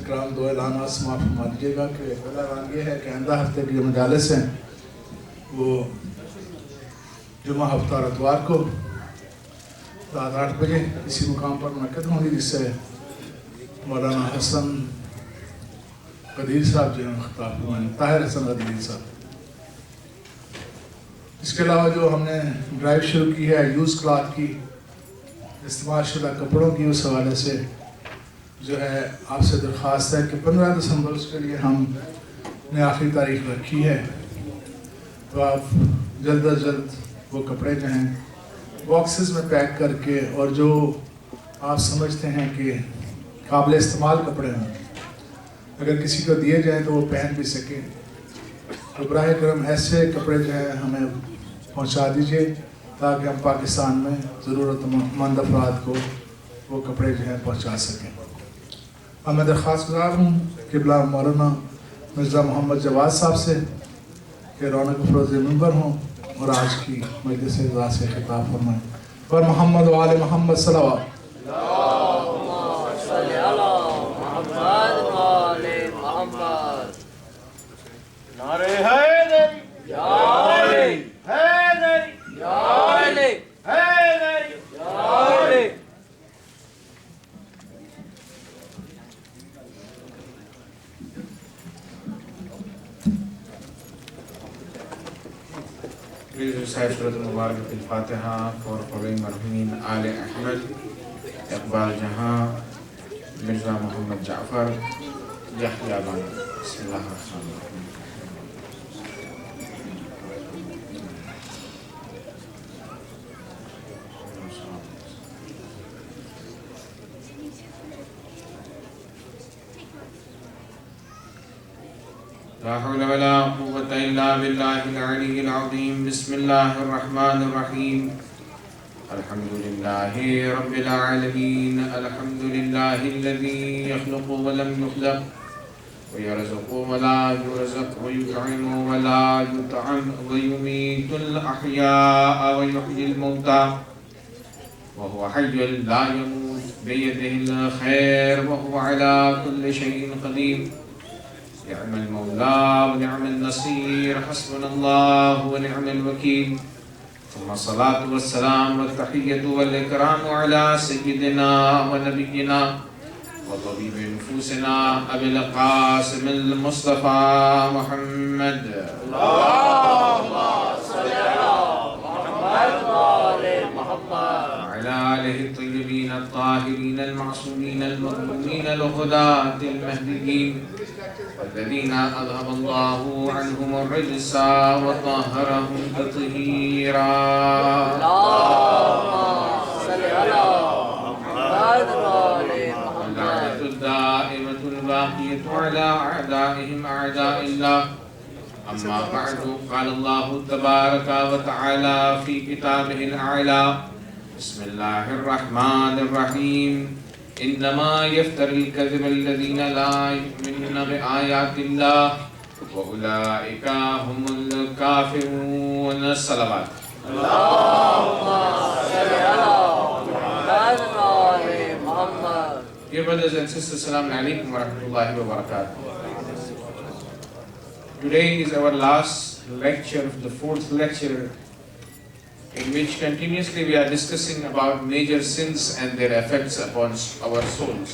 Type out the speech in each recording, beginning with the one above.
کرام دو اعلانات سماعت فرما دیجیے گا کہ پہلا اعلان یہ ہے کہ آئندہ ہفتے کی جو مجالس ہیں وہ جمعہ ہفتہ اور اتوار کو رات 8 بجے اسی مقام پر منعقد ہوں گی، جس سے مولانا حسن قدیر صاحب جو ہیں خطاب فرمائیں، طاہر حسن قدیر صاحب۔ اس کے علاوہ جو ہم نے ڈرائیو شروع کی ہے یوز کلاتھ کی، استعمال شدہ کپڑوں کی، اس حوالے سے جو ہے آپ سے درخواست ہے کہ 15 دسمبر اس کے لیے ہم نے آخری تاریخ رکھی ہے، تو آپ جلد از جلد وہ کپڑے جو ہیں باکسز میں پیک کر کے اور جو آپ سمجھتے ہیں کہ قابل استعمال کپڑے ہوں اگر کسی کو دیے جائیں تو وہ پہن بھی سکیں، تو براہ کرم ایسے کپڑے جو ہیں ہمیں پہنچا دیجئے تاکہ ہم پاکستان میں ضرورت مند افراد کو وہ کپڑے جو ہیں پہنچا سکیں۔ اب میں درخواست گزار ہوں قبلہ مولانا مرزا محمد جواد صاحب سے کہ رونق افروز منبر ہوں اور آج کی مجلس اعزاز سے خطاب فرمائیں۔ اور محمد و آل محمد صلوات۔ اللہم صلی علی محمد و آل محمد۔ نعرہ حیدری یا علی، حیدری یا علی، حیدری یا علی۔ Please recite Surah Al-Mubarak Al-Fatiha for following Marhumin Ali Ahmed, Iqbal Jahan, Mirza Muhammad Ja'far, Yahya Bani. Bismillahirrahmanirrahim. لا حول ولا قوة إلا بالله العلي العظيم. بسم الله الرحمن الرحيم. الحمد لله رب العالمين. الحمد لله الذي يخلق ولم يخلق ويرزق ولا يرزق ويطعم ولا يطعم ويميت الأحياء ويحيي الموتى وهو حي لا يموت بيده الخير وهو على كل شيء قدير. نعم المولى ونعم النصير، حسبنا الله ونعم الوكيل. ثم الصلاة والسلام والتحية والإكرام على سيدنا ونبينا وطبيب نفوسنا أبي القاسم المصطفى محمد. اللهم صل على محمد وآل محمد وعلى آله الطيبين الطاهرين المعصومين المظلومين الهداة المهديين الذين أذهب الله عنهم الرجس وطهرهم تطهيرا. اللهم صل على محمد وآل محمد. اللعنة الدائمة الباقية على أعدائهم أعداء الله. أما بعد، قال الله تبارك وتعالى في كتابه الأعلى: بسم الله الرحمن الرحيم. إنما يفتر الكذب الذين لا يؤمنون بآيات الله وأولئك هم الكافرون. الصلوات. اللهم صل على محمد وآل محمد. Dear brothers and sisters, Assalamu alaikum wa rahmatullahi wa barakatuh. Today is our last lecture of the fourth lecture, in which continuously we are discussing about major sins and their effects upon our souls.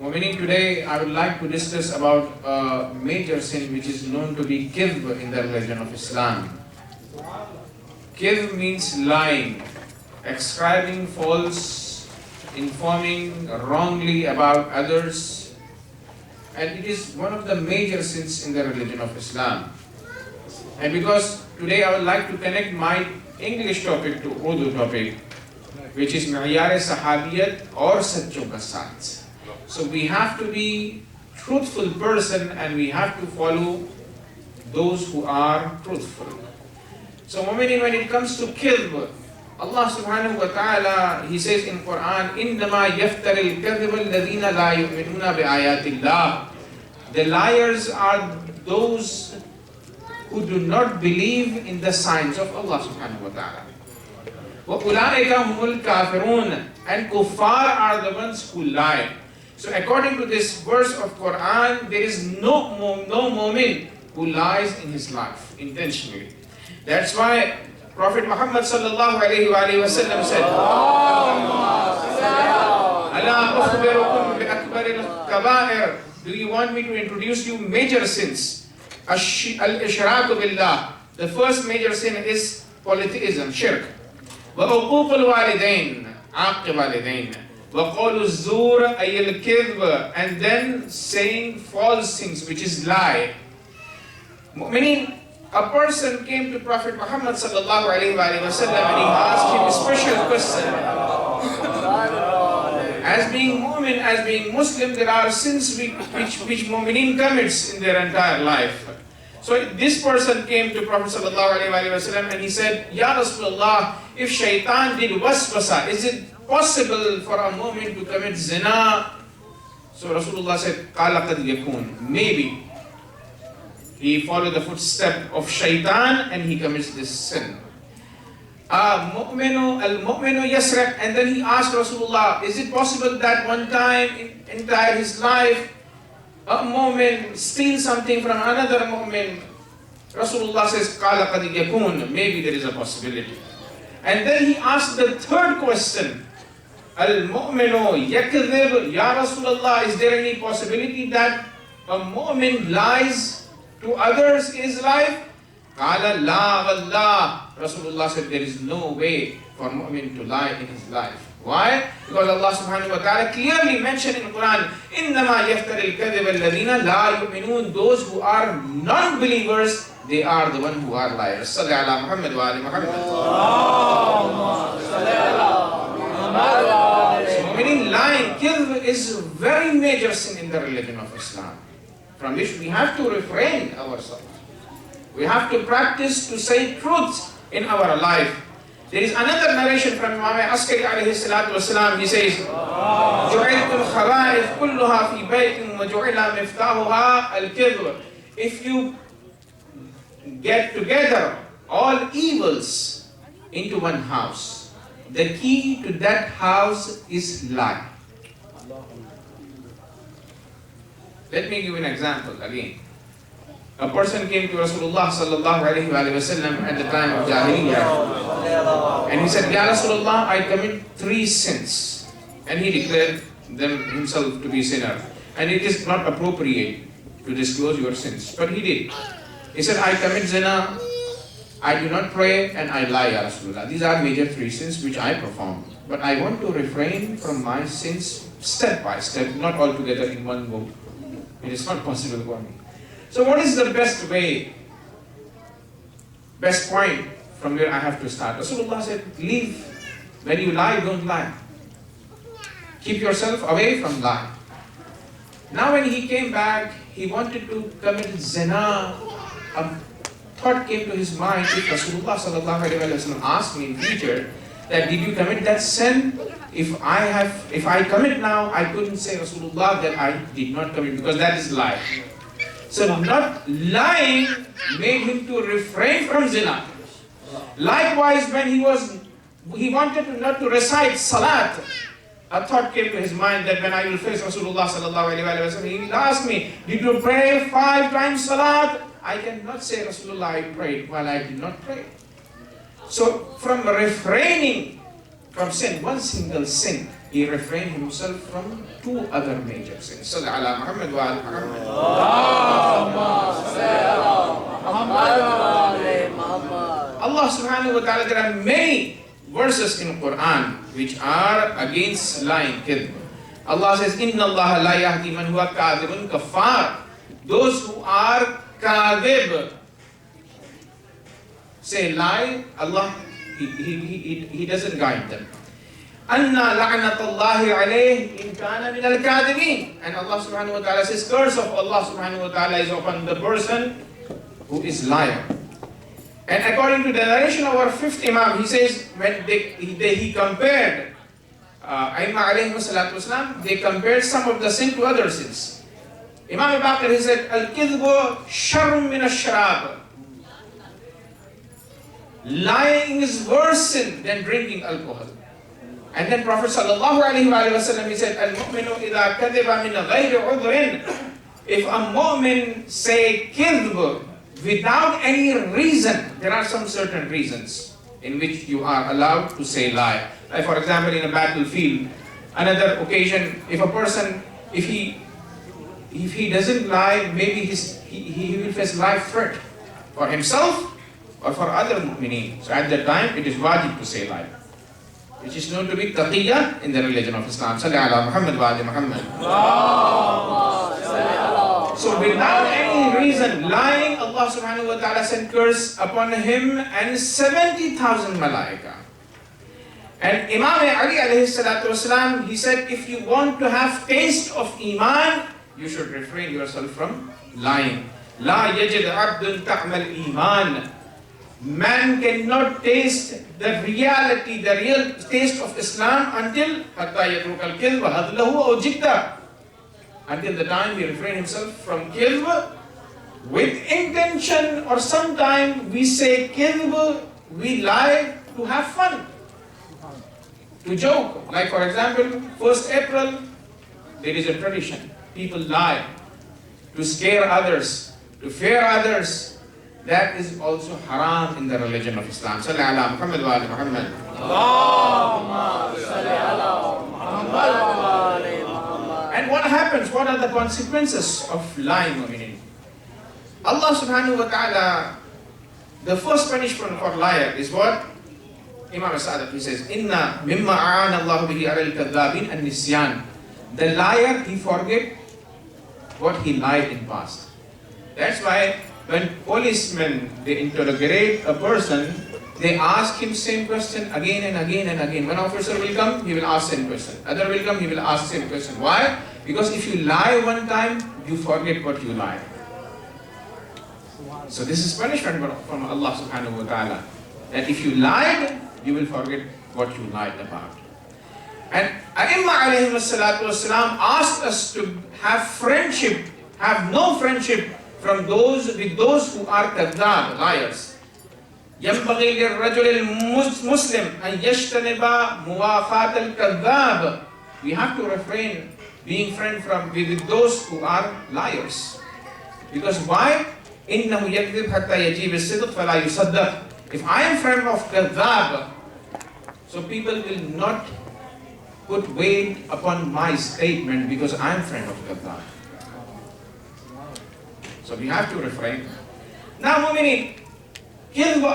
Meaning today I would like to discuss about a major sin which is known to be kidhb in the religion of Islam. Kidhb means lying, ascribing false, informing wrongly about others, and it is one of the major sins in the religion of Islam. And because today I would like to connect my English topic to Urdu topic, which is Ma'yar-e Sahabiyat or Sachon ka Saath. So we have to be truthful person and we have to follow those who are truthful. So when it comes to kidhb, Allah subhanahu wa ta'ala, He says in Quran, إِنَّمَا يَفْتَرِ الْكَذِبَ الَّذِينَ لَا يُؤْمِنُونَ بِآيَاتِ اللَّهِ. The liars are those who do not believe in the signs of Allah subhanahu wa ta'ala. وَأُولَٰئِكَ هُمُ الْكَافِرُونَ. And kuffar are the ones who lie. So according to this verse of Quran, there is no moment who lies in his life intentionally. That's why Prophet Muhammad sallallahu alaihi wasallam said, "Ala ukhbirukum bi akbaril kaba'ir." Do you want me to introduce you major sins? Al-ishraku billah. The first major sin is polytheism, shirk. Wa uququl walidain, aqq walidain. Wa qawlu zur ay al-kidhb, and then saying false things, which is lie. Meaning, a person came to Prophet Muhammad sallallahu alaihi wasallam and he asked him a special question. As being mu'min, as being Muslim, there are sins which mu'minin commits in their entire life. So this person came to Prophet sallallahu alaihi wasallam and he said, Ya Rasulullah, if shaitan did waswasa, is it possible for a mu'min to commit zina? So Rasulullah said, Qala qad yakun, maybe. He followed the footstep of shaitan and he commits this sin. Al-mu'minu yasraq, and then he asked Rasulullah, is it possible that one time in entire his life a mu'min steals something from another mu'min? Rasulullah says, Qala qad yakun, maybe there is a possibility. And then he asked the third question, Al-mu'minu yakdhib, Ya Rasulullah, is there any possibility that a mu'min lies to others in his life? Qala la wallah. Rasulullah said there is no way for mu'min to lie in his life. Why? Because Allah subhanahu wa ta'ala clearly mentioned in Quran, إِنَّمَا يَفْتَرِ الْكَذِبَ الَّذِينَ لَا يُؤْمِنُونَ. Those who are non-believers, they are the ones who are liars. Salli ala Muhammad wa ali Muhammad. So meaning lying, kidhb is a very major sin in the religion of Islam, from which we have to refrain ourselves. We have to practice to say truth in our life. There is another narration from Imam Askari alayhi salatu wasalam. He says, جُعِلْتُ الْخَبَائِثْ كُلُّهَا فِي بَيْتٍ وَجُعِلَ مِفْتَاحُهَا الْكِذْبُ. If you get together all evils into one house, the key to that house is lie. Let me give you an example again. A person came to Rasulullah sallallahu alaihi wasallam at the time of Jahiliyyah, and he said, Ya Rasulullah, I commit 3 sins. And he declared them himself to be sinner. And it is not appropriate to disclose your sins. But he did. He said, I commit zina, I do not pray, and I lie, Ya Rasulullah. These are major 3 sins which I perform. But I want to refrain from my sins step by step, not all together in one go. It is not possible for me. So what is the best way, best point from where I have to start? Rasulullah said, leave. When you lie, don't lie. Keep yourself away from lie. Now when he came back, he wanted to commit zina. A thought came to his mind, if Rasulullah sallallahu alaihi wasallam asked me in future, that did you commit that sin? If I commit now, I couldn't say Rasulullah that I did not commit, because that is lie. So not lying made him to refrain from zina. Likewise, when he wanted not to recite salat, a thought came to his mind that when I will face Rasulullah sallallahu alaihi wasallam, he will ask me, did you pray 5 times salat? I cannot say Rasulullah, I prayed, while I did not pray. So from refraining from sin, one single sin, he refrained himself from 2 other major sins. Salli ala Muhammad wa ali Muhammad. Allah subhanahu wa ta'ala, there are many verses in Quran which are against lying, kidhb. Allah says, Inna Allah la yahdi man huwa kadhibun kafar. Those who are kadhib, say lie, Allah, He doesn't guide them. Anna la'natullahi alayhi in kana min al-kadhibin. And Allah subhanahu wa ta'ala says, curse of Allah subhanahu wa ta'ala is upon the person who is liar. And according to the narration of our 5th Imam, he says, when he compared, Aimma alayhi salatu wasalam, they compared some of the sin to other sins. Imam Baqir, he said, al-kidhbu sharrun min ash-sharab. Lying is worse sin than drinking alcohol. And then Prophet sallallahu alaihi wasallam, he said, "Al-mu'minu idha kadhiba min ghayri udhrin." If a mu'min say kidhb without any reason, there are some certain reasons in which you are allowed to say lie. Like for example, in a battlefield, another occasion, if a person, if he doesn't lie, maybe he will face life threat for himself or for other mu'mineen. So at that time, it is wajib to say lie, which is known to be taqiyya in the religion of Islam. Salli ala Muhammad wa ali Muhammad. So without any reason, lying, Allah subhanahu wa ta'ala sent curse upon him and 70,000 malaika. And Imam Ali alayhi salatu wasalam, he said, if you want to have taste of iman, you should refrain yourself from lying. La yajid abdun ta'mal iman. Man cannot taste the reality, the real taste of Islam until until the time he refrain himself from kidhb with intention, or sometime we say kidhb, we lie to have fun, to joke. Like for example, 1st April, there is a tradition. People lie to scare others, to fear others. That is also haram in the religion of Islam. Salli ala Muhammad wa ali Muhammad. Allahumma salli ala Muhammad wa ali Muhammad. And what happens? What are the consequences of lying, mu'minin? Allah subhanahu wa ta'ala, the first punishment for liar is what? Imam Sa'ad, he says, Inna mimma a'ana Allah bihi ala al-kadhabin an-nisyan. The liar, he forget what he lied in past. That's why when policemen, they interrogate a person, they ask him same question again and again and again. One officer will come, he will ask same question. Other will come, he will ask same question. Why? Because if you lie one time, you forget what you lied. So this is punishment from Allah subhanahu wa ta'ala. That if you lied, you will forget what you lied about. And A'imma alayhi salatu wasalam asked us to have friendship, have no friendship from those who are kadhab, liars. ينبغي للرجل المسلم أن يجتنب مواخاة الكذاب. We have to refrain being friend with those who are liars. Because why? إنه يكذب حتى يجيب الصدق فلا يصدق. If I am friend of kadhab, so people will not put weight upon my statement because I am friend of kadhab. So we have to refrain. Now, mu'minin, there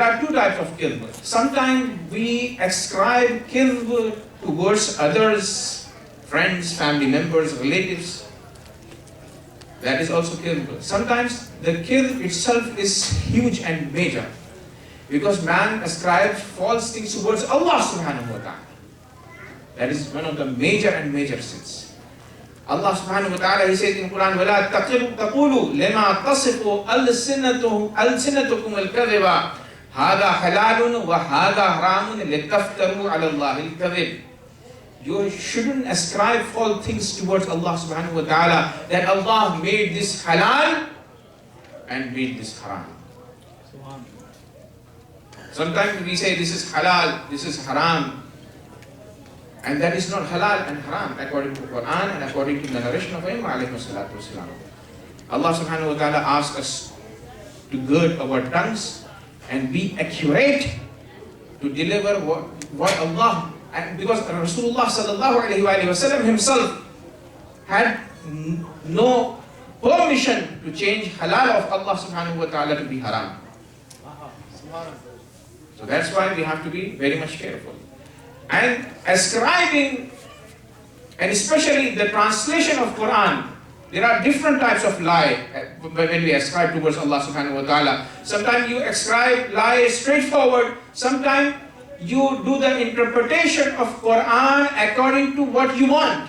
are two types of kidhb. Sometimes we ascribe kidhb towards others, friends, family members, relatives. That is also kidhb. Sometimes the kidhb itself is huge and major, because man ascribes false things towards Allah subhanahu wa ta'ala. That is one of the major sins. Allah subhanahu wa ta'ala, he says in Quran, وَلَا تَقُولُوا لِمَا تَصِفُ أَلْسِنَتُكُمُ الْكَذِبَ هَذَا حَلَالٌ وَهَذَا حَرَامٌ لِتَفْتَرُوا عَلَى اللَّهِ الْكَذِبَ. You shouldn't ascribe false things towards Allah subhanahu wa ta'ala, that Allah made this halal and made this haram. Sometimes we say this is halal, this is haram. And that is not halal and haram according to Quran and according to the narration of Imam alayhi salatu wasalam. Allah subhanahu wa ta'ala asks us to gird our tongues and be accurate to deliver what Allah, and because Rasulullah sallallahu alayhi wa sallam himself had no permission to change halal of Allah subhanahu wa ta'ala to be haram. So that's why we have to be very much careful. And ascribing, and especially the translation of Quran, there are different types of lie when we ascribe towards Allah subhanahu wa ta'ala. Sometimes you ascribe lie straightforward, sometimes you do the interpretation of Quran according to what you want.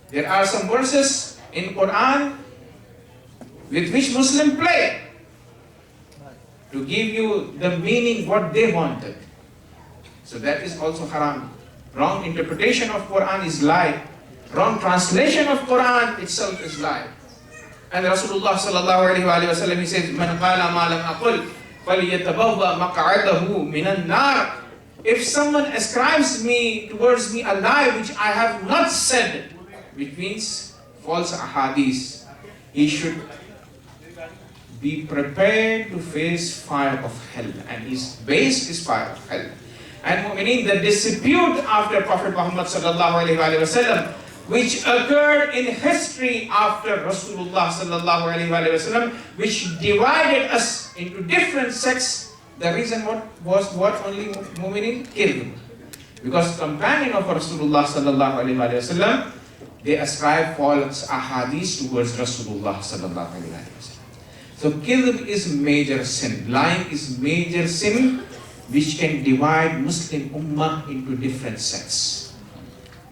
There are some verses in Quran with which Muslims play to give you the meaning what they wanted. So that is also haram. Wrong interpretation of Quran is lie. Wrong translation of Quran itself is lie. And Rasulullah sallallahu alaihi wasallam, he says, "Man qala ma lam aqul falyatabawwa maq'adahu minan nar." if someone ascribes towards me a lie which I have not said, which means false ahadith, he should be prepared to face fire of hell, and his base is fire of hell. And mu'mineen, the dispute after Prophet Muhammad sallallahu alaihi wasallam, which occurred in history after Rasulullah sallallahu alaihi wasallam, which divided us into different sects, the reason was only mu'mineen? Kidb. Because companion of Rasulullah sallallahu alaihi wasallam, they ascribe false ahadith towards Rasulullah sallallahu alaihi wasallam. So kidb is major sin. Lying is major sin which can divide Muslim ummah into different sects.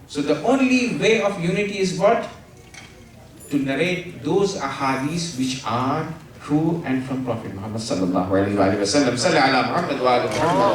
So the only way of unity is what? To narrate those ahadith which are true and from Prophet Muhammad sallallahu alaihi wasallam. Salli ala Muhammad wa ala Muhammad.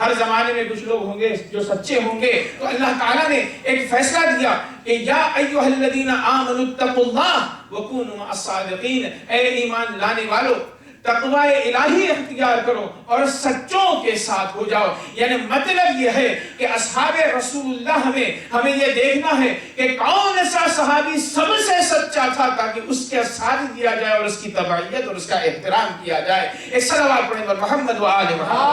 ہر زمانے میں کچھ لوگ ہوں گے جو سچے ہوں گے. تو اللہ تعالیٰ نے ایک فیصلہ دیا کہ یا ایھا الذین آمنوا اتقوا اللہ وکونوا مع الصادقین، اے ایمان لانے والو تقوی الہی اختیار کرو اور سچوں کے ساتھ ہو جاؤ. یعنی مطلب یہ ہے کہ اصحاب رسول اللہ ہمیں یہ دیکھنا ہے کہ کون سا صحابی سب سے سچا تھا تاکہ اس کے ساتھ دیا جائے اور اس کی تبعیت اور اس کا احترام کیا جائے. ایک صلوات پڑھیں محمد و آل محمد.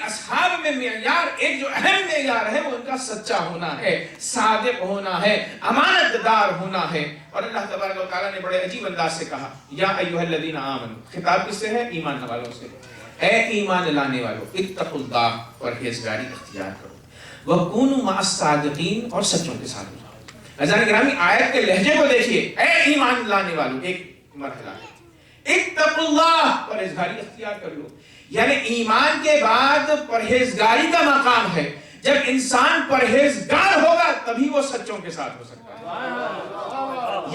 اصحاب میں معیار، ایک جو اہم معیار ہے وہ ان کا سچا ہونا ہے، صادق ہونا ہے، امانت دار ہونا ہے. اور اللہ تبارک و تعالیٰ نے بڑے عجیب انداز سے کہا یا ایھا الذین آمنوا. خطاب کس سے ہے؟ ایمان والوں سے. اے ایمان لانے والوں اتقوا اللہ، پرہیزگاری اختیار کرو، وکونوا مع الصادقین، اور سچوں کے ساتھ ہو جاؤ. عزیزان گرامی آیت کے لہجے کو دیکھیے. اے ایمان لانے والوں ایک مرحلہ ہے، اتقوا اللہ، پرہیزگاری اختیار کر لو. یعنی ایمان کے بعد پرہیزگاری کا مقام ہے. جب انسان پرہیزگار ہوگا تبھی وہ سچوں کے ساتھ ہو سکتا ہے.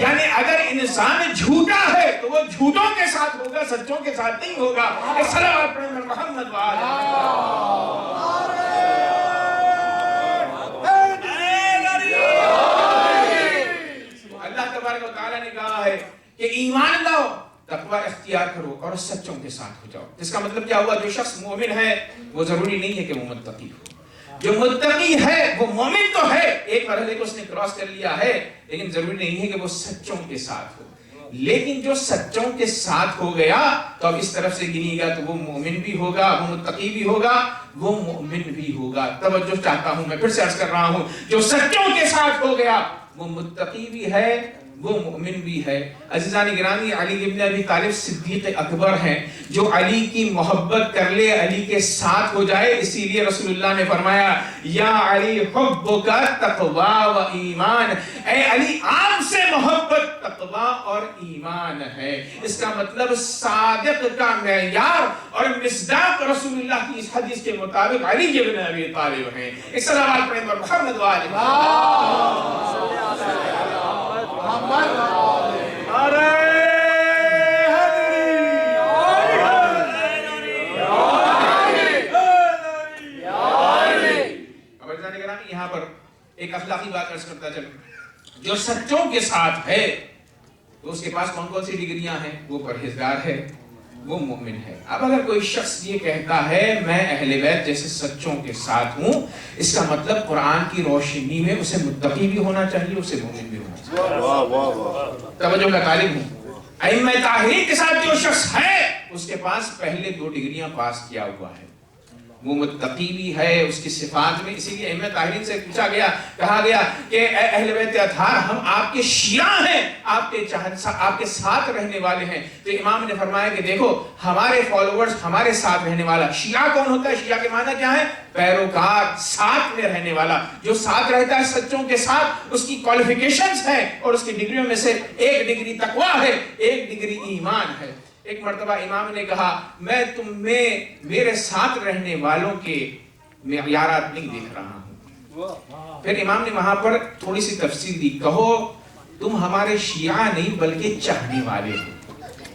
یعنی اگر انسان جھوٹا ہے تو وہ جھوٹوں کے ساتھ ہوگا، سچوں کے ساتھ نہیں ہوگا. صلوات پڑھیں محمد و آل محمد. اللہ تبارک و تعالیٰ نے کہا ہے کہ ایمان لاؤ، تقوی اختیار کرو اور سچوں کے ساتھ ہو جاؤ. اس کا مطلب کیا ہوا؟ جو شخص مومن ہے وہ ضروری نہیں ہے کہ وہ متقی ہو. جو متقی ہے وہ مومن تو ہے، ایک مرحلے کو اس نے کراس کر لیا ہے، لیکن ضروری نہیں ہے کہ وہ سچوں کے ساتھ ہو. لیکن جو سچوں کے ساتھ ہو گیا تو اب اس طرف سے گنی گا تو وہ مومن بھی ہوگا، وہ متقی بھی ہوگا، وہ مومن بھی ہوگا. توجہ چاہتا ہوں، میں پھر سے عرض کر رہا ہوں، جو سچوں کے ساتھ ہو گیا وہ متقی بھی ہے، وہ مومن بھی ہے. عزیزان گرامی علی ابن ابی طالب صدیق اکبر ہیں. جو علی کی محبت کر لے علی کے ساتھ ہو جائے. اسی لیے رسول اللہ نے فرمایا یا علی حبک تقوی و ایمان، اے علی آپ سے محبت تقوی اور ایمان ہے. اس کا مطلب صادق کا معیار اور مصداق رسول اللہ کی اس حدیث کے مطابق علی ابن ابی طالب ہیں. ایک صلوات پڑھیں پر محمد و آل محمد. یہاں پر ایک اخلاقی بات عرض کرتا چلوں. جو سچوں کے ساتھ ہے تو اس کے پاس کون کون سی ڈگریاں ہیں؟ وہ پرہیزگار ہے، وہ مومن ہے. اب اگر کوئی شخص یہ کہتا ہے میں اہل بیت جیسے سچوں کے ساتھ ہوں، اس کا مطلب قرآن کی روشنی میں اسے متقی بھی ہونا چاہیے، اسے مومن بھی ہونا چاہیے. توجہ کا طالب ہوں. ائمہ طاہرین کے ساتھ جو شخص ہے اس کے پاس پہلے 2 ڈگریاں پاس کیا ہوا ہے، وہ متقی بھی ہے اس کی صفات میں. اسی لیے ائمہ طاہرین سے پوچھا گیا، کہا گیا کہ اے اہل بیت اطہار ہم آپ کے شیعہ ہیں، آپ کے ساتھ رہنے والے ہیں. تو امام نے فرمایا کہ دیکھو ہمارے فالوورز، ہمارے ساتھ رہنے والا. شیعہ کون ہوتا ہے؟ شیعہ کے معنی کیا ہے؟ پیروکار، ساتھ میں رہنے والا. جو ساتھ رہتا ہے سچوں کے ساتھ، اس کی کوالیفیکیشنز ہیں اور اس کی ڈگریوں میں سے ایک ڈگری تقوی ہے، ایک ڈگری ایمان ہے. ایک مرتبہ امام نے کہا میں تم میں میرے ساتھ رہنے والوں کے معیارات نہیں دیکھ رہا ہوں. پھر امام نے وہاں پر تھوڑی سی تفصیل دی، کہو تم ہمارے شیعہ نہیں بلکہ چاہنے والے ہو.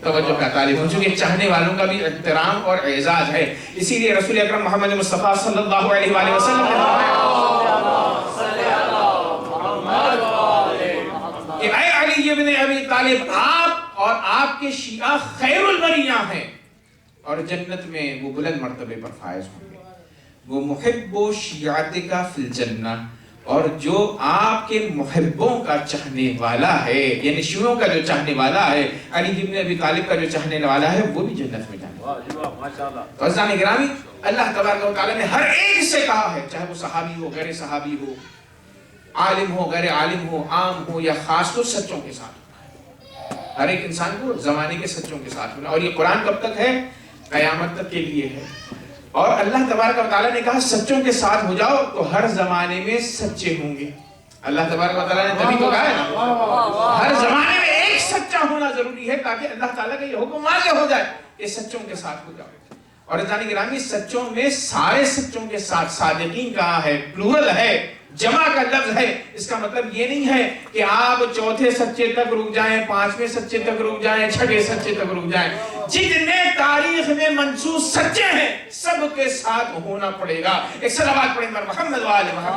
توجہ کا طالب ہوں، چونکہ چاہنے والوں کا بھی احترام اور اعزاز ہے. اسی لیے رسول اکرم محمد مصطفیٰ صلی اللہ علیہ وآلہ وسلم نے فرمایا کہ اے علی ابن ابی طالب آپ اور آپ کے شیعہ خیر البریہ ہیں اور جنت میں وہ بلند مرتبے پر فائز ہوں گے. وہ محب و شیعتک فی الجنہ، اور جو آپ کے محبوں کا چاہنے والا ہے، یعنی شیعوں کا جو چاہنے والا ہے، علی ابن ابی طالب کا جو چاہنے والا ہے، وہ بھی جنت میں جانے والا ہے. تو عزیزان گرامی اللہ تبارک و تعالیٰ نے ہر ایک سے کہا ہے، چاہے وہ صحابی ہو، غیر صحابی ہو، عالم ہو، غیر عالم ہو، عام ہو یا خاص ہو، سچوں کے ساتھ. ہر ایک انسان کو زمانے کے سچوں کے ساتھ ہونا. اور یہ قرآن کب تک ہے؟ قیامت تک کے لیے ہے. اور اللہ تبارک و تعالیٰ نے کہا سچوں کے ساتھ ہو جاؤ تو ہر زمانے میں سچے ہوں گے. اللہ تبارک و تعالیٰ نے تبھی تو کہا ہے نا ہر زمانے میں ایک سچا ہونا ضروری ہے تاکہ اللہ تعالیٰ کا یہ حکم واضح ہو جائے کہ سچوں کے ساتھ ہو جاؤ. اور عزیزان گرامی سچوں میں سارے سچوں کے ساتھ، صادقین کہا ہے، پلورل ہے، جمع کا لفظ ہے، اس کا مطلب یہ نہیں ہے کہ آپ چوتھے سچے تک رک جائیں، پانچویں سچے تک رک جائیں، چھٹے سچے تک رک جائیں. جتنے تاریخ میں منسوخ سچے ہیں سب کے ساتھ ہونا پڑے گا. ایک صلوات پڑھیں محمد و آل محمد.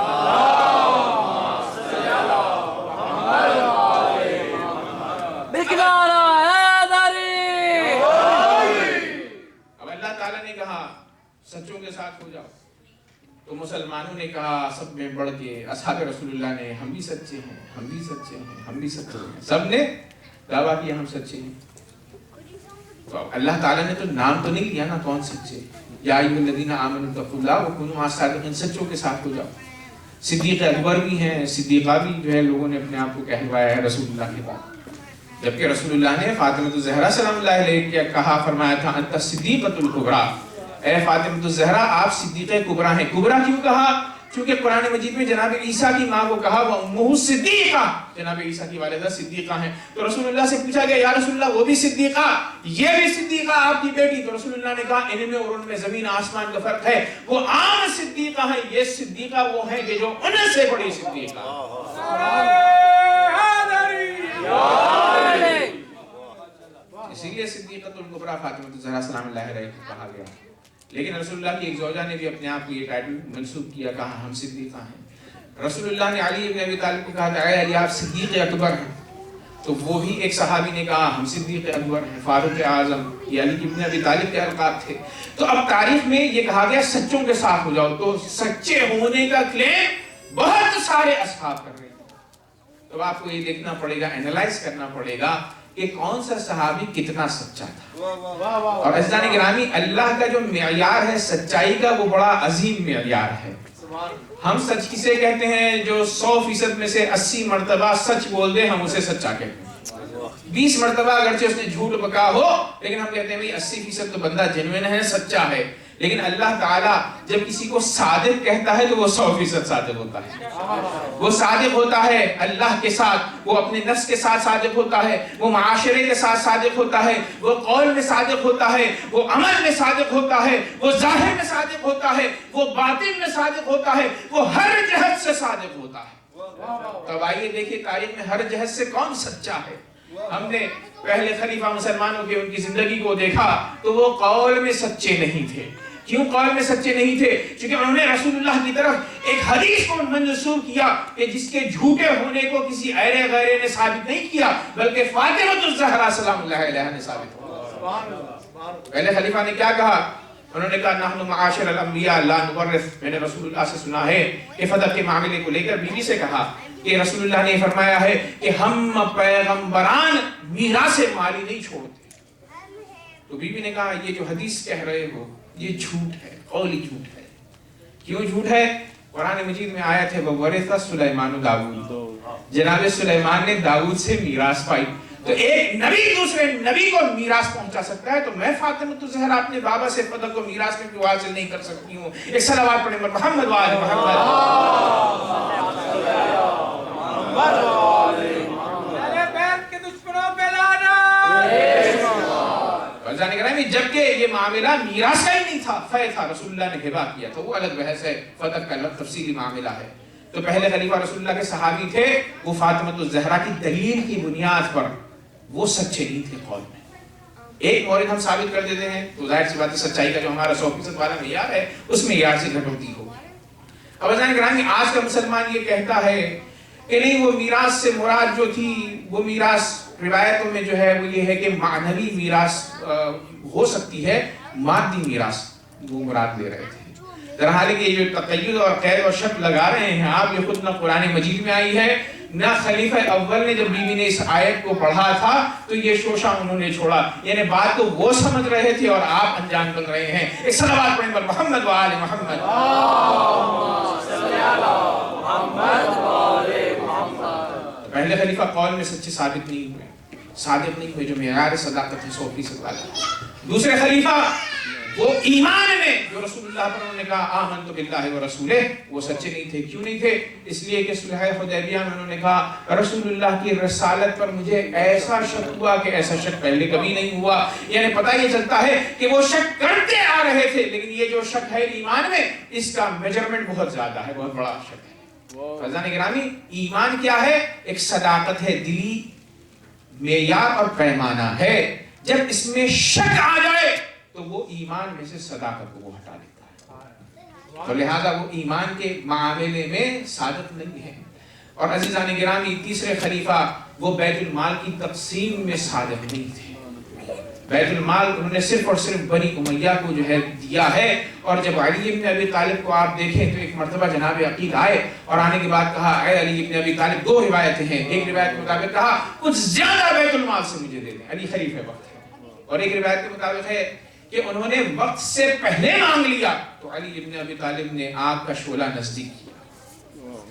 اب اللہ تعالیٰ نے کہا سچوں کے ساتھ ہو جاؤ، تو مسلمانوں نے کہا سب میں بڑھ کے اصحاب رسول اللہ نے ہم بھی سچے ہیں، ہم بھی سچے ہیں، ہم بھی سچے ہیں، سب نے دعویٰ کیا ہم سچے ہیں. تو اللہ تعالیٰ نے تو نام تو نہیں لیا نا کون سچے. یا ایھا الذین آمنوا اتقوا اللہ وکونوا مع الصادقین، سچوں کے ساتھ ہو جاؤ. صدیق اکبر بھی ہیں، صدیقہ بھی جو ہے لوگوں نے اپنے آپ کو کہلوایا ہے رسول اللہ کے بعد. جبکہ رسول اللہ نے فاطمہ الزہرا سلام اللہ علیہ کیا کہا فرمایا تھا انت الصدیقۃ الکبریٰ، اے فاطمہ الزہرا آپ صدیقہ کبریٰ ہیں. کبریٰ کیوں کہا؟ چونکہ قرآن مجید میں جناب عیسیٰ کی ماں کو کہا وَأُمُّهُ صدیقہ، جناب عیسیٰ کی والدہ صدیقہ ہیں. تو رسول اللہ سے پوچھا گیا یا رسول اللہ وہ بھی صدیقہ، یہ بھی صدیقہ آپ کی بیٹی؟ تو رسول اللہ نے کہا ان میں اور ان میں زمین آسمان کا فرق ہے. وہ عام صدیقہ ہیں، یہ صدیقہ وہ ہیں کہ جو ان سے بڑی صدیقہ. اسی لیے صدیقۃ الکبریٰ فاطمہ الزہرا سلام اللہ علیہ کو کہا گیا. لیکن رسول اللہ کی ایک زوجہ نے بھی اپنے آپ کو یہ ٹائٹل منسوب کیا، کہا ہم صدیقہ ہیں. رسول اللہ نے علی ابن ابی طالب کو کہا اے علی آپ صدیق اکبر ہیں، تو وہ بھی ایک صحابی نے کہا ہم صدیق اکبر ہیں. فاروق اعظم یہ علی ابن ابی طالب کے القاب تھے. تو اب تاریخ میں یہ کہا گیا سچوں کے ساتھ ہو جاؤ، تو سچے ہونے کا کلیم بہت سارے اصحاب کر رہے ہیں. تو آپ کو یہ دیکھنا پڑے گا، اینالائز کرنا پڑے گا کہ کون سا صحابی کتنا سچا تھا. اور عزیزان گرامی اللہ کا جو معیار ہے سچائی کا وہ بڑا عظیم معیار ہے. ہم سچ کسے کہتے ہیں؟ جو 100% میں سے 80 مرتبہ سچ بول دے ہم اسے سچا کہتے ہیں. 20 مرتبہ اگرچہ اس نے جھوٹ بکا ہو لیکن ہم کہتے ہیں بھئی 80% تو بندہ جنوین ہے، سچا ہے. لیکن اللہ تعالیٰ جب کسی کو صادق کہتا ہے تو وہ 100% صادق ہوتا ہے. وہ صادق ہوتا ہے اللہ کے ساتھ، وہ اپنے نفس کے ساتھ صادق ہوتا ہے، وہ معاشرے کے ساتھ صادق ہوتا ہے، وہ قول میں صادق ہوتا ہے، وہ عمل میں صادق ہوتا ہے، وہ ظاہر میں صادق ہوتا ہے، وہ باطن میں صادق ہوتا ہے، وہ ہر جہت سے صادق ہوتا ہے. تب آئیے دیکھیے تاریخ میں ہر جہت سے کون سچا ہے. ہم نے پہلے خلیفہ مسلمانوں کے ان کی زندگی کو دیکھا تو وہ قول میں سچے نہیں تھے. کیوں قول میں سچے نہیں تھے؟ کیونکہ انہوں نے رسول اللہ کی طرف ایک حدیث کو منسوب کیا کہ جس کے جھوٹے ہونے کو کسی ایرے غیرے نے ثابت نہیں کیا بلکہ فاطمہ الزہرا سلام اللہ علیہا نے ثابت کیا. پہلے خلیفہ نے کیا کہا؟ انہوں نے کہا نحن معاشر الانبیاء لا نورث. میں نے رسول اللہ سے سنا ہے کہ فدق کے معاملے کو لے کر بیوی سے کہا کہ رسول اللہ نے فرمایا ہے کہ ہم پیغمبران میراث مالی نہیں چھوڑتے. تو بیوی نے کہا یہ جو حدیث کہہ رہے ہو یہ جھوٹ ہے، قولی جھوٹ ہے. کیوں جھوٹ ہے؟ قرآن مجید میں آیت ہے وَوَرِثَ سُلَيْمَانُ داؤد، جناب سلیمان نے داؤد سے میراث پائی. تو ایک نبی دوسرے نبی کو میراث پہنچا سکتا ہے، تو میں فاطمہ الزہرا اپنے بابا سے فدق کو میراث میں کیوں حاصل نہیں کر سکتی ہوں؟ ایک صلوات پڑھیں محمد و آل محمد. جبکہ یہ معاملہ میراث کا ہی نہیں تھا، فے تھا، رسول اللہ نے ہبہ کیا تھا، وہ الگ بحث ہے، فدق کا الگ تفصیلی معاملہ ہے. تو پہلے خلیفہ رسول اللہ کے صحابی تھے، وہ فاطمہ الزہرا کی دلیل کی بنیاد پر وہ سچے نہیں تھے قول میں. ایک مورد ہم ثابت کر دیتے ہیں تو ظاہر سی بات ہے سچائی کا جو ہمارا 100% والا معیار ہے اس معیار سے گھٹوتی ہو. اب عزیزان گرامی آج کا مسلمان یہ کہتا ہے کہ نہیں وہ میراث سے مراد جو تھی وہ میراث روایتوں میں جو ہے وہ یہ ہے کہ معنوی میراث ہو سکتی ہے، مادی میراث وہ مراد لے رہے تھے. درحال کہ یہ جو تقید اور قید اور شک لگا رہے ہیں آپ، یہ خود نہ قرآن مجید میں آئی ہے نہ خلیفہ اول نے جب بیوی نے اس آیت کو پڑھا تھا تو یہ شوشہ انہوں نے چھوڑا. یعنی بات تو وہ سمجھ رہے تھے اور آپ انجان بن رہے ہیں. ایک صلوات پڑھیں پر محمد و آل محمد. پہلے خلیفہ قول میں سچے ثابت نہیں ہوئے، صادق نہیں ہوئے، جو معیار صداقت ہے 100% والا. دوسرے خلیفہ وہ ایمان میں جو رسول اللہ پر انہوں نے کہا آمنت باللہ و رسولہ، وہ سچے نہیں تھے. کیوں نہیں تھے؟ اس لیے کہ صلح حدیبیہ میں انہوں نے کہا رسول اللہ کی رسالت پر مجھے ایسا شک ہوا کہ ایسا شک پہلے کبھی نہیں ہوا. یعنی پتہ یہ چلتا ہے کہ وہ شک کرتے آ رہے تھے، لیکن یہ جو شک ہے ایمان میں اس کا میجرمنٹ بہت زیادہ ہے، بہت بڑا شک ہے. فضان گرامی ایمان کیا ہے؟ ایک صداقت ہے، دلی معیار اور پیمانہ ہے، جب اس میں شک آ جائے تو وہ ایمان میں سے صداقت کو وہ ہٹا دیتا ہے، تو لہذا وہ ایمان کے معاملے میں صادق نہیں ہے۔ اور عزیزان گرامی تیسرے خلیفہ وہ بیت المال کی تقسیم میں صادق نہیں تھے، بیت المال انہوں نے صرف اور صرف بنی امیہ کو جو ہے دیا ہے۔ اور جب علی ابن ابی طالب کو آپ دیکھیں تو ایک مرتبہ جناب عقیل آئے اور آنے کے بعد کہا اے علی ابن ابی طالب، دو روایتیں ہیں، ایک روایت کے مطابق کہا کچھ زیادہ بیت المال سے مجھے دے دیں، علی خلیفہ وقت ہے، اور ایک روایت کے مطابق ہے کہ انہوں نے وقت سے پہلے مانگ لیا تو علی ابن ابی طالب نے آگ کا شعلہ نزدیک کیا،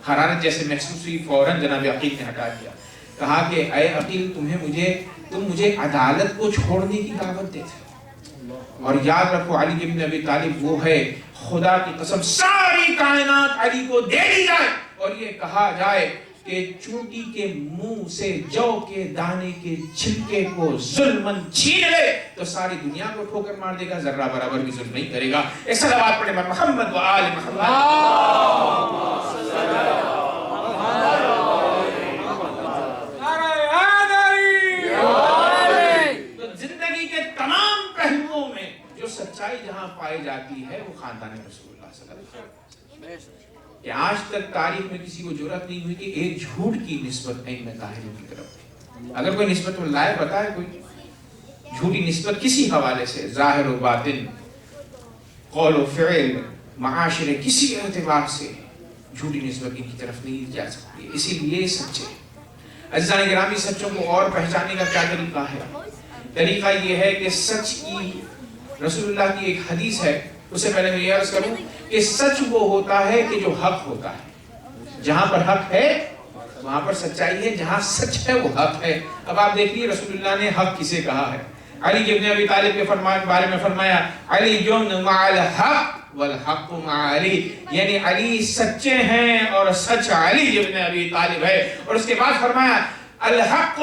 حرارت جیسے محسوس ہوئی، فوراً جناب عقیل نے ہٹا دیا، کہا کہ اے عقیل تم مجھے عدالت کو چھوڑنے کی دعوت دیتے ہو، اور یاد رکھو علی ابن ابی طالب وہ ہے، خدا کی قسم ساری کائنات علی کو دے دی جائے اور یہ کہا جائے کہ چونٹی کے منہ سے جو کے دانے کے چھلکے کو ظلمن چھین لے تو ساری دنیا کو ٹھوکر مار دے گا، ذرہ برابر بھی ظلم نہیں کرے گا۔ ایک صلوات پڑھیں محمد و آل محمد۔ سچائی جہاں پائی جاتی ہے وہ خاندان رسول اللہ صلی اللہ علیہ وسلم، کہ آج تک تاریخ میں کسی کو جرأت نہیں ہوئی کہ ایک جھوٹ کی نسبت ائمہ طاہرین کی طرف دے۔ اگر کوئی نسبت لائے بتائے کوئی جھوٹی نسبت کسی حوالے سے، ظاہر و باطن، قول و فعل، معاشرے، کسی اعتبار سے جھوٹی نسبت کی طرف نہیں جا سکتی، اسی لیے سچے۔ عزیزان گرامی سچوں کو اور پہچاننے کا کیا طریقہ ہے؟ طریقہ یہ ہے کہ سچ کی رسول اللہ کی ایک حدیث ہے، اس سے پہلے میں یہ عرض کروں کہ سچ وہ ہوتا ہے کہ جو حق ہوتا ہے، جہاں پر حق ہے وہاں پر سچائی ہے، جہاں سچ ہے وہ حق ہے۔ اب آپ دیکھیے رسول اللہ نے حق کسے کہا ہے؟ علی ابن ابی طالب کے بارے میں فرمایا علی جن مع الحق والحق مع علی، یعنی علی سچے ہیں اور سچ علی ابن ابی طالب ہے۔ اور اس کے بعد فرمایا الحق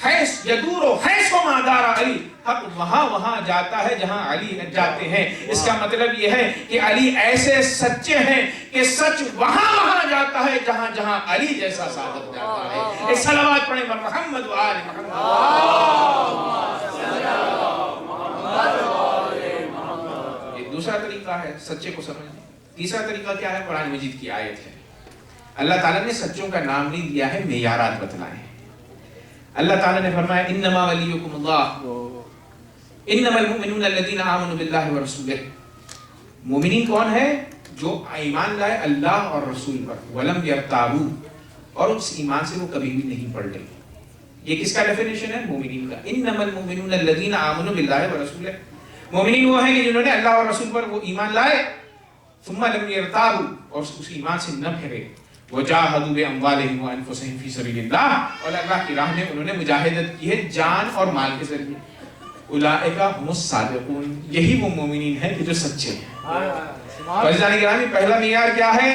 حیث یدور حیث ما دار علی، حق وہاں جاتا ہے جہاں علی جاتے ہیں۔ اس کا مطلب یہ ہے کہ علی ایسے سچے ہیں کہ سچ وہاں جاتا ہے جہاں علی جیسا صادق جاتا ہے۔ ایک صلوات پڑھیں محمد و آل محمد۔ یہ دوسرا طریقہ ہے سچے کو سمجھنے۔ تیسرا طریقہ کیا ہے؟ قرآن مجید کی آیت ہے، اللہ تعالیٰ نے سچوں کا نام نہیں دیا ہے، معیارات بتلائے ہیں۔ اللہ تعالیٰ نے فرمایا انما ولیکم اللہ انما المؤمنون الذین آمنوا باللہ ورسولہ، مومنین کون ہے؟ جو ایمان لائے اللہ اور رسول پر، ولم یرتابوا، اور اس ایمان سے وہ کبھی بھی نہیں پڑ گئے۔ یہ کس کا ڈیفینیشن ہے؟ مومنین کا۔ انما المؤمنون الذین آمنوا باللہ ورسولہ، مومنین وہ ہیں کہ جنہوں نے اللہ اور رسول پر وہ ایمان لائے، ثم لم یرتابوا، اور اس ایمان سے نہ پھرے، وجاہدوا باموالہم وانفسہم فی سبیل اللہ، اور اللہ کی راہ میں انہوں نے مجاہدت کی ہے جان اور مال کے ذریعے۔ اولئک هم الصادقون، یہی وہ مومنین ہیں کہ جو سچے ہیں۔ عزیزان گرامی پہلا معیار کیا ہے؟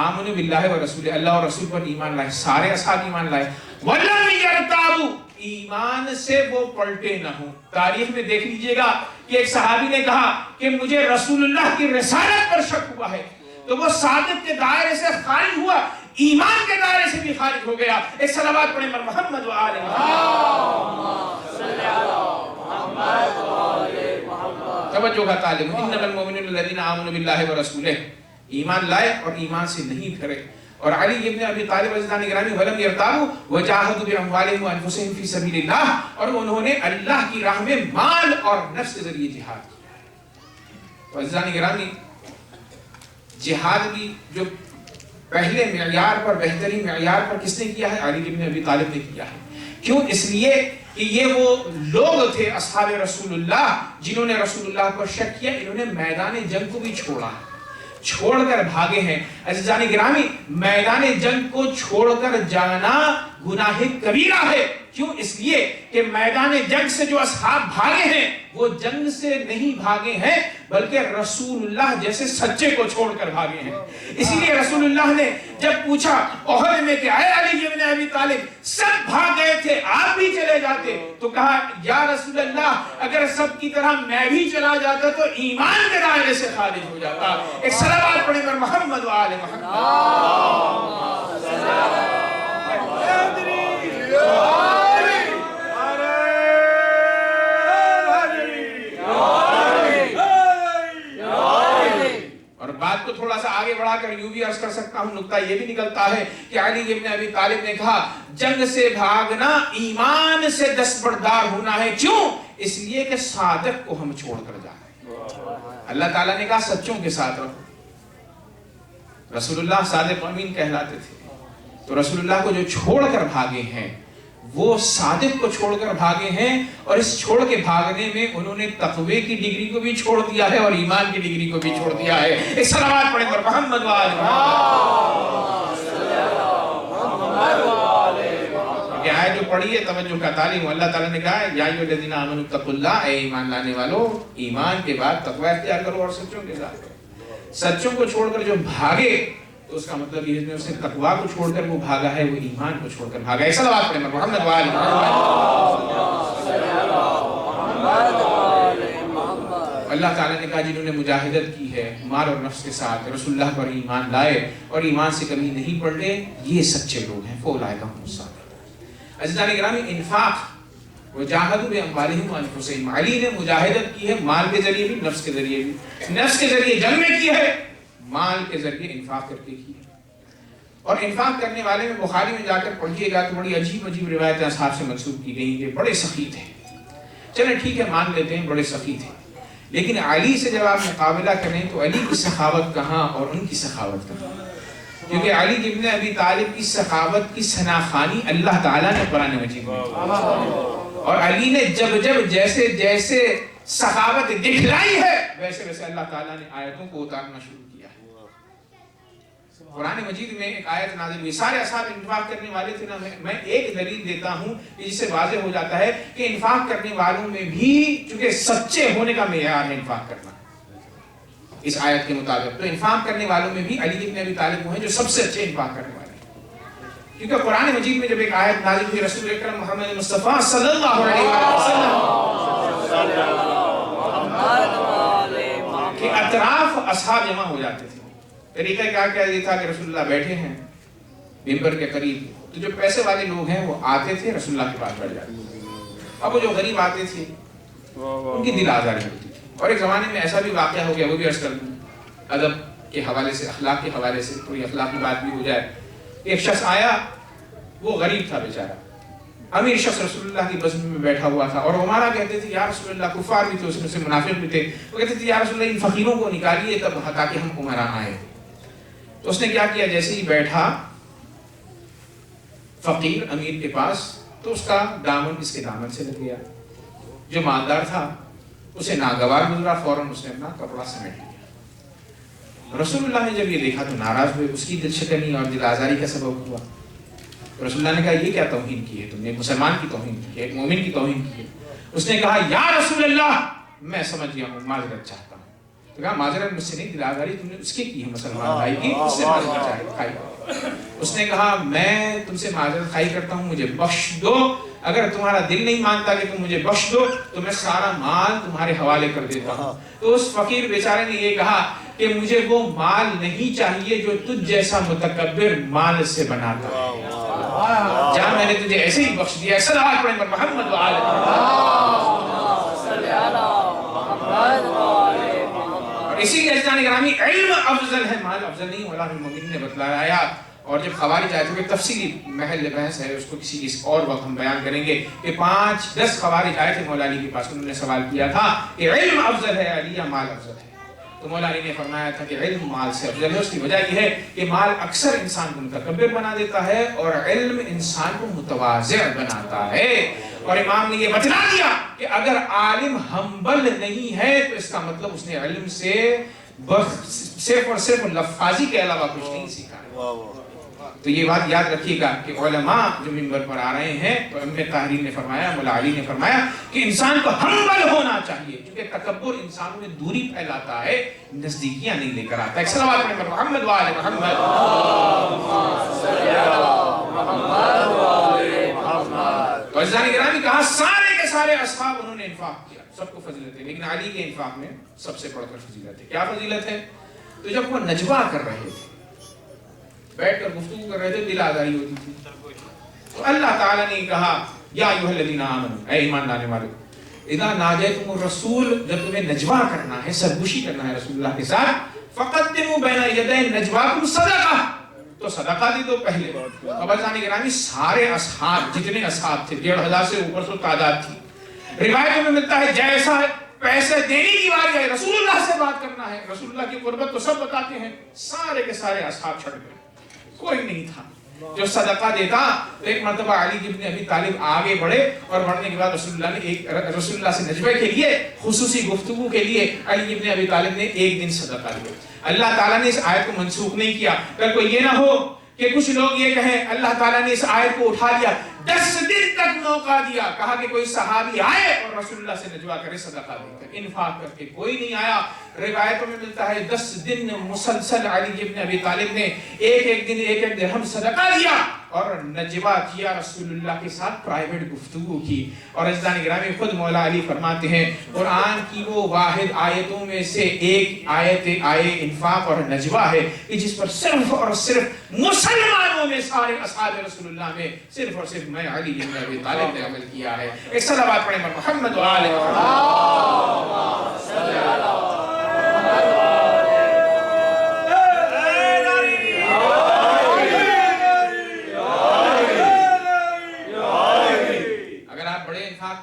آمنوا باللہ ورسولہ، اللہ اور رسول پر ایمان لائے، سارے اصحاب ایمان لائے، ولم یرتابوا، ایمان سے وہ پلٹے نہ ہوں۔ تاریخ میں دیکھ لیجئے گا کہ ایک صحابی نے کہا کہ مجھے رسول اللہ کی رسالت پر شک ہوا ہے، تو وہ صادق کے دائرے سے خارج ہوا، ایمان کے دائرے سے بھی خارج ہو گیا۔ ایک صلوات پڑھیں محمد و آل محمد۔ توجہ کا طالب، انما المؤمنون الذین آمنوا باللہ ورسولہ، ایمان لائے اور ایمان سے نہیں پھرے۔ اور علی ابن ابی طالب عزیزان گرامی ولم یرتابوا وجاہدوا باموالہم وانفسہم فی سبیل اللہ، اور انہوں نے اللہ کی راہ میں مال اور نفس کے ذریعے جہاد کیا۔ تو عزیزان گرامی جہاد بھی جو پہلے معیار پر، بہترین معیار پر کس نے کیا ہے؟ علی ابن ابی طالب نے کیا ہے۔ کیوں؟ اس لیے کہ یہ وہ لوگ تھے اصحاب رسول اللہ جنہوں نے رسول اللہ پر شک کیا، انہوں نے میدان جنگ کو بھی چھوڑ کر بھاگے ہیں۔ عزیزان گرامی میدان جنگ کو چھوڑ کر جانا گناہ کبیرہ ہے۔ کیوں؟ اس لیے کہ میدان جنگ سے جو اصحاب بھاگے ہیں وہ جنگ سے نہیں بھاگے ہیں بلکہ رسول اللہ جیسے سچے کو چھوڑ کر بھاگے ہیں۔ اسی لیے رسول اللہ نے جب پوچھا احد میں کہ اے علی ابن ابی طالب سب بھاگ گئے تھے آپ بھی چلے جاتے، تو کہا یا رسول اللہ اگر سب کی طرح میں بھی چلا جاتا تو ایمان کے دائرے سے خارج ہو جاتا۔ ایک صلوات پڑھیں محمد و آل محمد۔ اور بات کو تھوڑا سا آگے بڑھا کر یوں بھی عرض کر سکتا ہوں، نکتہ یہ بھی نکلتا ہے کہ علی ابن ابی طالب نے کہا جنگ سے بھاگنا ایمان سے دستبردار ہونا ہے. کیوں؟ اس لیے کہ صادق کو ہم چھوڑ کر جا رہے ہیں. اللہ تعالیٰ نے کہا سچوں کے ساتھ رہو. رسول اللہ صادق امین کہلاتے تھے، تو رسول اللہ کو جو چھوڑ کر بھاگے ہیں وہ صادق کو چھوڑ کر بھاگے ہیں، اور اس چھوڑ کے بھاگنے میں انہوں نے تقوی کی ڈگری کو بھی چھوڑ دیا ہے اور ایمان کی ڈگری کو بھی چھوڑ دیا ہے. ایک صلوات پڑھیں پر محمد وآل محمد. کہ آیت جو پڑھی ہے توجہ کا تعلیم، اللہ تعالیٰ نے کہا یا ایھا الذین آمنوا اتقوا اللہ، اے ایمان لانے والو ایمان کے بعد تقوی اختیار کرو اور سچوں کے ساتھ کرو. سچوں کو چھوڑ کر جو بھاگے تو اس کا مطلب یہ ہے کہ اس نے تقوی کو چھوڑ کر وہ بھاگا ہے، وہ ایمان کو چھوڑ کر بھاگا ہے. صلوات پڑھیں محمد وآل محمد. اللہ تعالیٰ نے کہا جنہوں نے مجاہدت کی ہے مال اور نفس کے ساتھ، رسول اللہ پر ایمان لائے اور ایمان سے کمی نہیں پڑھے، یہ سچے لوگ ہیں. فاولئک هم الصادقون. عزیزان گرامی، انفاق وجاہدوا باموالہم وانفسہم، علی نے مجاہدت کی ہے مال کے ذریعے بھی، نفس کے ذریعے بھی. نفس کے ذریعے جنگ میں کی ہے، مال کے ذریعے انفاق کر کے کی. اور انفاق کرنے والے میں بخاری میں جا کر پڑھیے گا تو بڑی عجیب عجیب روایتیں اصحاب سے منسوب کی گئی کہ بڑے سخی تھے. چلیں ٹھیک ہے مان لیتے ہیں بڑے سخی تھے، لیکن علی سے جب آپ مقابلہ کریں تو علی کی سخاوت کہاں اور ان کی سخاوت کہاں؟ کیونکہ علی ابن ابی طالب کی سخاوت کی ثناخوانی اللہ تعالیٰ نے قرآن مجید میں، اور علی نے جب جیسے جیسے سخاوت دکھلائی ہے ویسے ویسے اللہ تعالیٰ نے آیتوں کو اتارنا شروع کیا ہے. قرآن مجید میں ایک آیت نازل ہوئی، سارے اصحاب انفاق کرنے والے تھے نا. میں ایک دلیل دیتا ہوں کہ جس سے واضح ہو جاتا ہے کہ انفاق کرنے والوں میں بھی چونکہ سچے ہونے کا معیار ہے انفاق کرنا اس آیت کے مطابق، تو انفاق کرنے والوں میں بھی علی ابن ابی طالب وہ ہیں جو سب سے اچھے انفاق کرنے والے ہیں. کیونکہ قرآن مجید میں جب ایک آیت نازل ہوئی رسول اکرم محمد مصطفیٰ صلی اللہ علیہ وسلم کہ اطراف اصحاب جمع ہو جاتے تھے. طریقہ کیا یہ تھا کہ رسول اللہ بیٹھے ہیں ممبر کے قریب، تو جو پیسے والے لوگ ہیں وہ آتے تھے رسول اللہ کے پاس بیٹھ جاتے تھے. اب وہ جو غریب آتے تھے ان کی دل آزاری ہوتی تھی. اور ایک زمانے میں ایسا بھی واقعہ ہو گیا، وہ بھی عرض کر دوں ادب کے حوالے سے، اخلاق کے حوالے سے تھوڑی اخلاقی بات بھی ہو جائے. ایک شخص آیا، وہ غریب تھا بیچارہ، امیر شخص رسول اللہ کی بزم میں بیٹھا ہوا تھا، اور عمارہ کہتے تھے یا رسول اللہ، کفار بھی تھے اس میں سے، منافق بھی تھے، وہ کہتے تھے یا رسول اللہ ان فقیروں کو نکالیے تب تاکہ ہم عمرہ آئے. تو اس نے کیا کیا، جیسے ہی بیٹھا فقیر امیر کے پاس تو اس کا دامن اس کے دامن سے لگ گیا. جو مالدار تھا اسے ناگوار گزرا، فوراً اس نے اپنا کپڑا سمیٹ لیا. رسول اللہ نے جب یہ دیکھا تو ناراض ہوئے، اس کی دل شکنی اور دل آزاری کا سبب ہوا. رسول اللہ نے کہا یہ کیا توہین کی ہے تم نے، ایک مسلمان کی توہین کی ہے، ایک مومن کی توہین کی ہے. اس نے کہا یا رسول اللہ میں سمجھ گیا ہوں، معذرت چاہتا ہوں. تو کہا معذرت مجھ سے نہیں، دل آزاری تم نے اس کی ہے، مسلمان بھائی کی، اس سے معذرت خواہی. اس نے کہا میں تم سے معذرت خواہی کرتا ہوں، مجھے بخش دو. اگر تمہارا دل نہیں مانتا کہ تم مجھے بخش دو تو میں سارا مال تمہارے حوالے کر دیتا ہوں. تو اس فقیر بیچارے نے یہ کہا کہ مجھے وہ مال نہیں چاہیے جو تجھ جیسا متکبر مال سے بناتا ہے، جہاں میں نے تجھے ایسے ہی بخش دیا. صلوات پڑھیں پر محمد وآل محمد. اسی لیے عزیزان گرامی علم افضل ہے، مال افضل نہیں. مولا المومنین نے بتلایا. اور جب خوارج آئے تو تفصیلی محل بحث ہے، اس کو کسی اور وقت ہم بیان کریں گے کہ 5-10 خوارج آئے تھے مولا علی کے پاس، انہوں نے سوال کیا تھا کہ علم افضل ہے علی یا مال افضل ہے؟ تو مولا علی نے فرمایا تھا کہ علم مال سے افضل ہے. اس کی وجہ یہ ہے کہ مال اکثر انسان کو متکبر بنا دیتا ہے اور علم انسان کو متواضع بناتا ہے. اور امام نے یہ بتلا دیا کہ اگر عالم ہمبل نہیں ہے تو اس کا مطلب اس نے علم سے صرف اور صرف لفاظی کے علاوہ کچھ نہیں سیکھا ہے. تو یہ بات یاد رکھیے گا کہ علماء جو منبر پر آ رہے ہیں تو ام طاہرین نے فرمایا، مولا علی نے فرمایا کہ انسان کو ہمبل ہونا چاہیے، کیونکہ تکبر انسانوں میں دوری پھیلاتا ہے، نزدیکیاں نہیں لے کر آتا ہے. صلوات پڑھیں پر محمد وآل محمد. تو عزیزان گرامی کہا سارے کے سارے اصحاب انہوں نے انفاق کیا، سب کو فضیلت ہے، لیکن علی کے انفاق میں سب سے بڑھ کر فضیلت ہے. کیا فضیلت ہے؟ تو جب وہ نجوہ کر رہے تھے بیٹھ کر گفتگو کر رہے تھے، دل آزاری ہوتی تھی. تو اللہ تعالیٰ نے کہا یا ایھا الذین آمنوا، اے ایمان لانے والو، اذا ناجیتم الرسول، جب تمہیں نجوا کرنا ہے، سرگوشی کرنا ہے رسول اللہ کے ساتھ، فقدموا بین یدی نجواکم صدقہ، تو صدقہ دی دو پہلے. اب عزیزان گرامی سارے اصحاب، جتنے اصحاب تھے 1500 سے اوپر سے تعداد تھی، روایتوں میں ملتا ہے جیسا پیسے دینے کی بات ہے، رسول اللہ سے بات کرنا ہے، رسول اللہ کی قربت تو سب بتاتے ہیں، سارے کے سارے اصحاب چھڑ گئے، کوئی نہیں تھا جو صدقہ دیتا. ایک مرتبہ علی ابن ابی طالب آگے بڑھے اور بڑھنے کے بعد رسول اللہ سے نجوے کے لیے، خصوصی گفتگو کے لیے علی ابن ابی طالب نے ایک دن صدقہ دیا. اللہ تعالیٰ نے اس آیت کو منسوخ نہیں کیا. کل کو یہ نہ ہو کہ کچھ لوگ یہ کہیں اللہ تعالیٰ نے اس آیت کو اٹھا لیا، 10 دن تک موقع دیا، کہا کہ کوئی صحابی آئے اور رسول اللہ سے نجوا کرے، صدقہ دے کر، انفاق کر کے، کوئی نہیں آیا. روایتوں میں ملتا ہے 10 دن مسلسل علی ابن ابی طالب نے ایک دن ایک درہم صدقہ دیا اور نجوا کیا، رسول اللہ کے ساتھ پرائیویٹ گفتگو کی. اور عزیزان گرامی خود مولا علی فرماتے ہیں قرآن کی وہ واحد آیتوں میں سے ایک آیت انفاق اور نجوا ہے کہ جس پر صرف اور صرف مسلمانوں میں سارے اصحاب رسول اللہ میں صرف اور صرف میں علی ابن ابی طالب نے عمل کیا ہے. ایک صلوات پڑھیں محمد و آل محمد.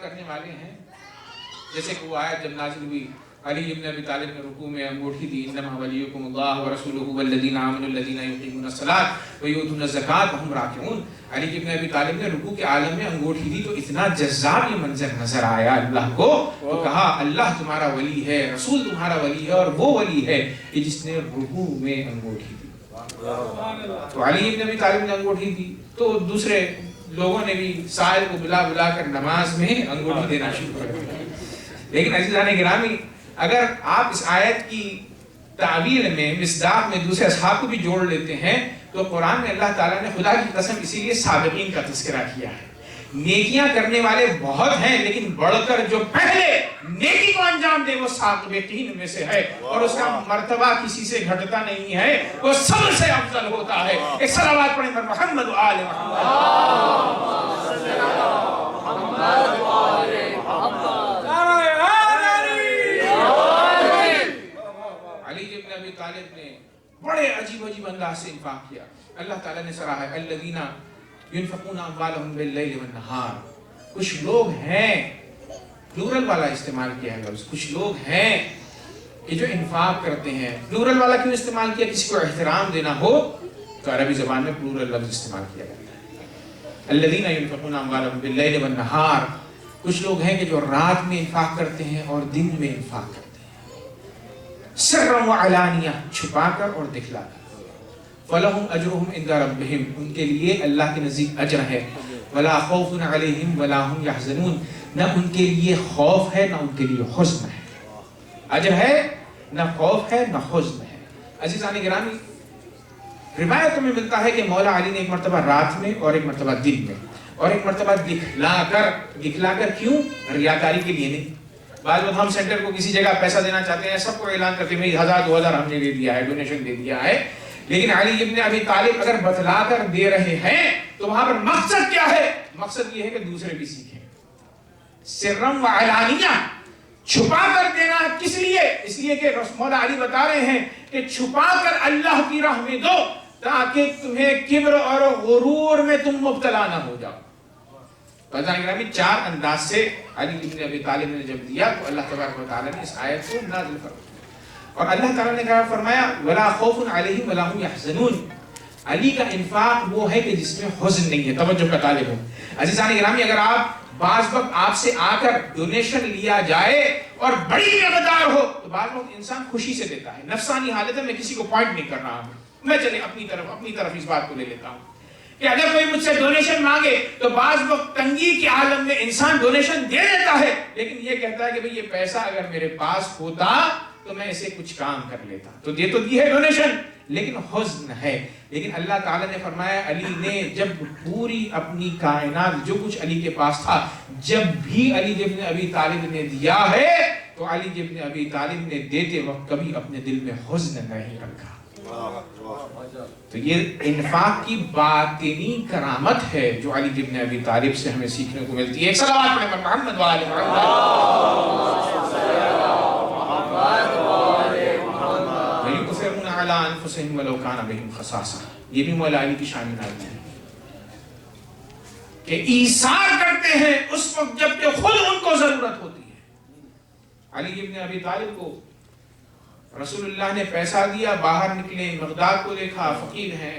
کرنے والے ہیں، جیسے کہ وہ آیت جب نازل ہوئی، علی ابن ابی طالب نے رکوع میں انگوٹھی دی، انما ولیکم اللہ ورسولہ والذین آمنوا الذین یقیمون الصلاۃ ویؤتون الزکاۃ وہم راکعون. علی ابن ابی طالب نے رکوع کے عالم میں انگوٹھی دی تو اتنا جذاب یہ منظر نظر آیا اللہ کو، تو کہا اللہ تمہارا ولی ہے، رسول تمہارا ولی ہے، اور وہ ولی ہے کہ جس نے رکوع میں انگوٹھی دی. تو علی ابن ابی طالب نے انگوٹھی دی تو دوسرے لوگوں نے بھی سائل کو بلا بلا کر نماز میں انگوٹھی دینا شروع کر دیا. لیکن عزیزان گرامی اگر آپ اس آیت کی تعبیر میں، مصداق میں دوسرے اصحاب کو بھی جوڑ لیتے ہیں تو قرآن میں اللہ تعالیٰ نے خدا کی قسم اسی لیے سابقین کا تذکرہ کیا ہے. نیکیاں کرنے والے بہت ہیں لیکن بڑھ کر جو پہلے نیکی کو انجام دے وہ سابقین میں سے ہے، اور اس کا مرتبہ کسی سے گھٹتا نہیں ہے، وہ سب سے افضل ہوتا ہے. ایک صلوات پڑھیں محمد و آل محمد. علی ابن ابی طالب نے بڑے عجیب انداز سے انفاق کیا. اللہ تعالیٰ نے سراہا ہے الذین ينفقون اموالهم باللیل والنہار. کچھ لوگ ہیں، پلورل والا استعمال کیا ہے لفظ، کچھ لوگ ہیں کہ جو انفاق کرتے ہیں. پلورل والا کیوں استعمال کیا؟ کسی کو احترام دینا ہو تو عربی زبان میں پلورل لفظ استعمال کیا جاتا ہے. الذین ينفقون اموالهم باللیل والنہار. کچھ لوگ ہیں کہ جو رات میں انفاق کرتے ہیں اور دن میں انفاق کرتے ہیں، سرا وعلانیہ، چھپا کر اور دکھلا کر. فَلَهُمْ أَجْرُهُمْ عِنْدَ رَبِّهِمْ، ان کے لیے اللہ کے نزدیک اجر ہے. وَلَا خَوْفٌ عَلَيْهِمْ وَلَا هُمْ يَحْزَنُونَ، نہ ان کے لیے خوف ہے نہ ان کے لیے حزن ہے. اجر ہے، نہ خوف ہے نہ حزن ہے. عزیزان گرامی روایتوں میں ملتا ہے کہ مولا علی نے ایک مرتبہ رات میں اور ایک مرتبہ دن میں اور ایک مرتبہ دکھلا کر کیوں؟ ریاکاری کے لیے نہیں. بعض وقت ہم سینٹر کو کسی جگہ پیسہ دینا چاہتے ہیں، سب کو اعلان کرتے ہیں 1000 2000 ہم نے دے دیا ہے، ڈونیشن دے دیا ہے. لیکن علی ابن ابی طالب اگر بتلا کر دے رہے ہیں تو وہاں پر مقصد کیا ہے؟ مقصد یہ ہے کہ دوسرے بھی سیکھیں. سرم و علانیہ، چھپا کر دینا کس لیے؟ اس لیے کہ مولا علی بتا رہے ہیں کہ چھپا کر اللہ کی راہ میں دو تاکہ تمہیں کبر اور غرور میں تم مبتلا نہ ہو جاؤ. گرامی 4 انداز سے علی ابن ابی طالب نے جب دیا تو اللہ تبارک و تعالیٰ نے اس آیت کو نازل فرمایا. اور اللہ تعالیٰ نے کہا فرمایا وَلَا خَوْفٌ عَلَيْهِمْ وَلَا هُمْ يَحْزَنُونَ. علی کا انفاق وہ ہے کہ جس میں حزن نہیں ہے. توجہ کا طالب ہو. عزیزان گرامی اگر آپ بعض وقت آپ سے آ کر ڈونیشن لیا جائے اور بڑی مقدار ہو تو بعض وقت انسان خوشی سے دیتا ہے، نفسانی حالت میں کسی کو پوائنٹ نہیں کر رہا ہوں، میں چلے اپنی طرف اس بات کو لے لیتا ہوں کہ اگر کوئی مجھ سے ڈونیشن مانگے تو بعض وقت تنگی کے عالم میں انسان ڈونیشن دے دیتا ہے لیکن یہ کہتا ہے کہ بھئی یہ پیسہ اگر میرے پاس ہوتا تو میں اسے کچھ کام کر لیتا. تو دے تو دی ہے ڈونیشن لیکن حزن ہے. لیکن اللہ تعالیٰ نے فرمایا علی نے جب پوری اپنی کائنات جو کچھ علی کے پاس تھا جب بھی علی ابن ابی طالب نے دیا ہے تو علی ابن ابی طالب نے دیتے وقت کبھی اپنے دل میں حزن نہیں رکھا. تو یہ انفاق کی باطنی کرامت ہے جو علی ابن ابی طالب سے ہمیں سیکھنے کو ملتی ہے. ایک صلوات پڑھیں محمد وآل وَيُؤْثِرُونَ عَلَىٰ أَنفُسِهِمْ وَلَوْ كَانَ بِهِمْ خَصَاصَةٌ. یہ بھی مولا علی کی شان میں آتی ہے کہ ایثار کرتے ہیں اس وقت جب کہ خود ان کو ضرورت ہوتی ہے. علی ابن ابی طالب کو رسول اللہ نے پیسہ دیا، باہر نکلے، مقداد کو دیکھا فقیر ہیں،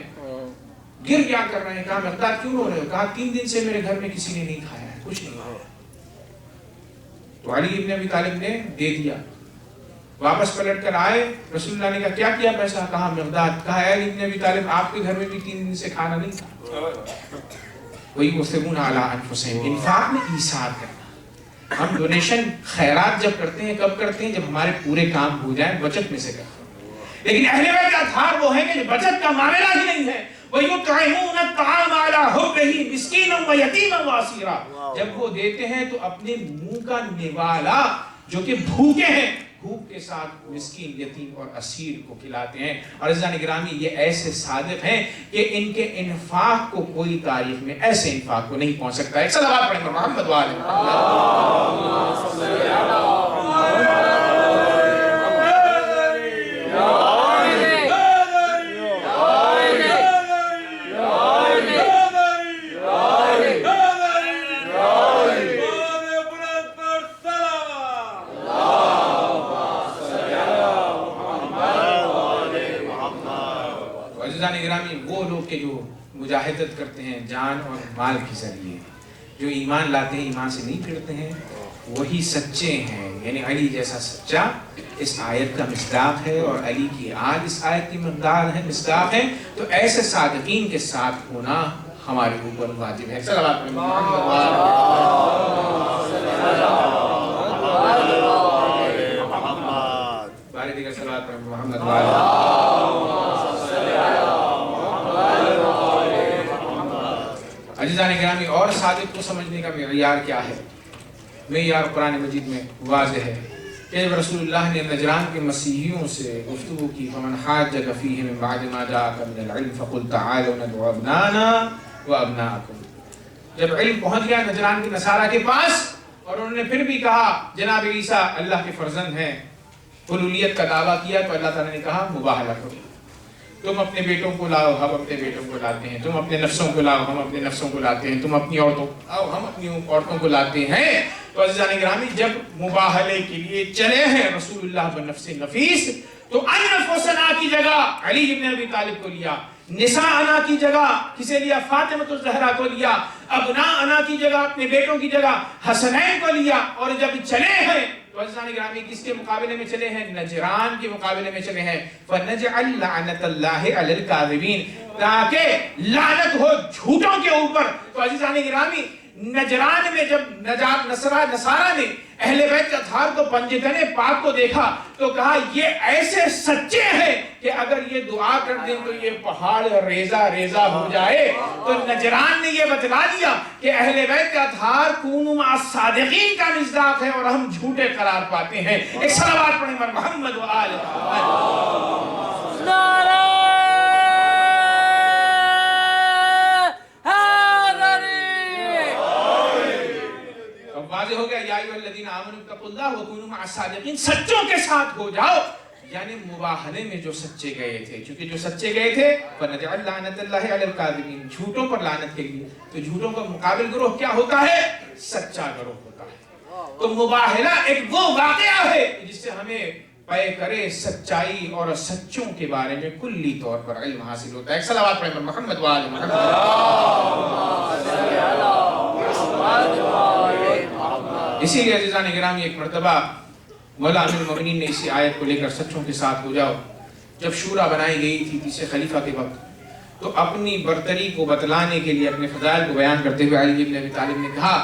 گر کیا کر رہے ہیں. کہا مقداد کیوں رو رہے ہو؟ کہا 3 دن سے میرے گھر میں کسی نے نہیں کھایا ہے، کچھ نہیں کھایا. تو علی ابن ابی طالب نے دے دیا. واپس پلٹ کر آئے، رسول اللہ نے کہا کیا پیسہ؟ کہا مقداد. کہا علی ابن ابی طالب آپ کے گھر میں بھی 3 دن سے کھانا نہیں تھا. وَيُؤْثِرُونَ عَلَىٰ أَنفُسِهِمْ. انفاق میں ایثار کرنا. ہم ڈونیشن خیرات جب کرتے ہیں کب کرتے ہیں؟ جب ہمارے پورے کام ہو جائیں، بچت میں سے کرتے ہیں. لیکن اہل بیت اطہار وہ ہیں کہ بچت کا معاملہ ہی نہیں ہے. وَيُطْعِمُونَ الطَّعَامَ عَلَىٰ حُبِّهِ مِسْكِينًا وَيَتِيمًا وَأَسِيرًا. جب وہ دیتے ہیں تو اپنے منہ کا نوالا جو کہ بھوکے ہیں، بھوک کے ساتھ مسکین، یتیم اور اسیر کو کھلاتے ہیں. اور عزیزان گرامی یہ ایسے صادق ہیں کہ ان کے انفاق کو کوئی تاریخ میں ایسے انفاق کو نہیں پہنچ سکتا ہے. ایک صلوات پڑھیں محمد وآل وہ لوگ کے جو مجاہدت کرتے ہیں جان اور مال کے ذریعے، جو ایمان لاتے ہیں، ایمان سے نہیں پھرتے ہیں، وہی سچے ہیں. یعنی علی جیسا سچا اس آیت کا مصداق ہے، اور علی کی آل اس آیت کی مقدار ہے، مصداق ہے. تو ایسے صادقین کے ساتھ ہونا ہمارے اوپر واجب ہے. صلوات پڑھیں محمد بارے دیگر صلوات پڑھیں محمد عزیزان گرامی. اور صادق کو سمجھنے کا معیار کیا ہے؟ معیار قرآن مجید میں واضح ہے کہ جب رسول اللہ نے نجران کے مسیحیوں سے گفتگو کی، فمن حاجک فیہ من بعد ما جاءک من العلم فقل تعالوا ندعو ابنانا وابناءکم. جب علم پہنچ گیا نجران کے نصارہ کے پاس اور انہوں نے پھر بھی کہا جناب عیسیٰ اللہ کے فرزند ہیں، حلولیت کا دعویٰ کیا، تو اللہ تعالیٰ نے کہا مباہلہ کرو. تم اپنے بیٹوں کو لاؤ، ہم اپنے بیٹوں کو لاتے ہیں. تم اپنے نفسوں کو لاؤ، ہم اپنے نفسوں کو لاتے ہیں. تم اپنی عورتوں کو لاؤ، ہم اپنی عورتوں کو لاتے ہیں. تو عزیزان گرامی جب مباہلے کے لیے چلے ہیں رسول اللہ بنفس نفیس، تو انفس انا کی جگہ علی ابن ابی طالب کو لیا، نساء انا کی جگہ کسے لیا؟ فاطمہ الزہرا کو لیا، ابناء انا کی جگہ اپنے بیٹوں کی جگہ حسنین کو لیا. اور جب چلے ہیں تو عزیزان گرامی کس کے مقابلے میں چلے ہیں؟ نجران کے مقابلے میں چلے ہیں. فَنَجْعَلْ لَعْنَةَ اللَّهِ عَلَى الْكَاذِبِينَ. تاکہ لعنت ہو جھوٹوں کے اوپر. تو عزیزان گرامی نجران میں جب نصارہ نے اہل بیت اطہار کو پنجتن پاک کو دیکھا تو کہا یہ ایسے سچے ہیں کہ اگر یہ دعا کر دیں تو یہ پہاڑ ریزہ ریزہ ہو جائے. تو نجران نے یہ بتلا دیا کہ اہل بیت اطہار کونوا مع الصادقین کا مصداق ہے اور ہم جھوٹے قرار پاتے ہیں. ایک صلوات پڑھیں محمد و آل محمد. واضح ہو گیا یا ایھا الذین آمنوا اتقوا اللہ وکونوا مع الصادقین. سچوں کے ساتھ ہو جاؤ. یعنی مباہلے میں جو سچے گئے تھے، چونکہ جو سچے گئے تھے فَنَجْعَلْ لَعْنَةَ اللَّهِ عَلَى الْكَاذِبِينَ، جھوٹوں پر لعنت کے لیے. تو جھوٹوں کا مقابل گروہ کیا ہوتا ہے؟ سچا گروہ ہوتا ہے. تو مباہلہ ایک وہ واقعہ ہے جس سے ہمیں پے کرے سچائی اور سچوں کے بارے میں کلی طور پر علم حاصل ہوتا ہے. ایک صلوات پڑھیں محمد و آل محمد. اسی لیے عزیزان گرامی ایک مرتبہ مولا امیر المومنین نے اسی آیت کو لے کر سچوں کے ساتھ ہو جاؤ جب شورا بنائی گئی تھی تیسرے خلیفہ کے وقت، تو اپنی برتری کو بتلانے کے لیے اپنے فضائل کو بیان کرتے ہوئے علی ابن ابی طالب نے کہا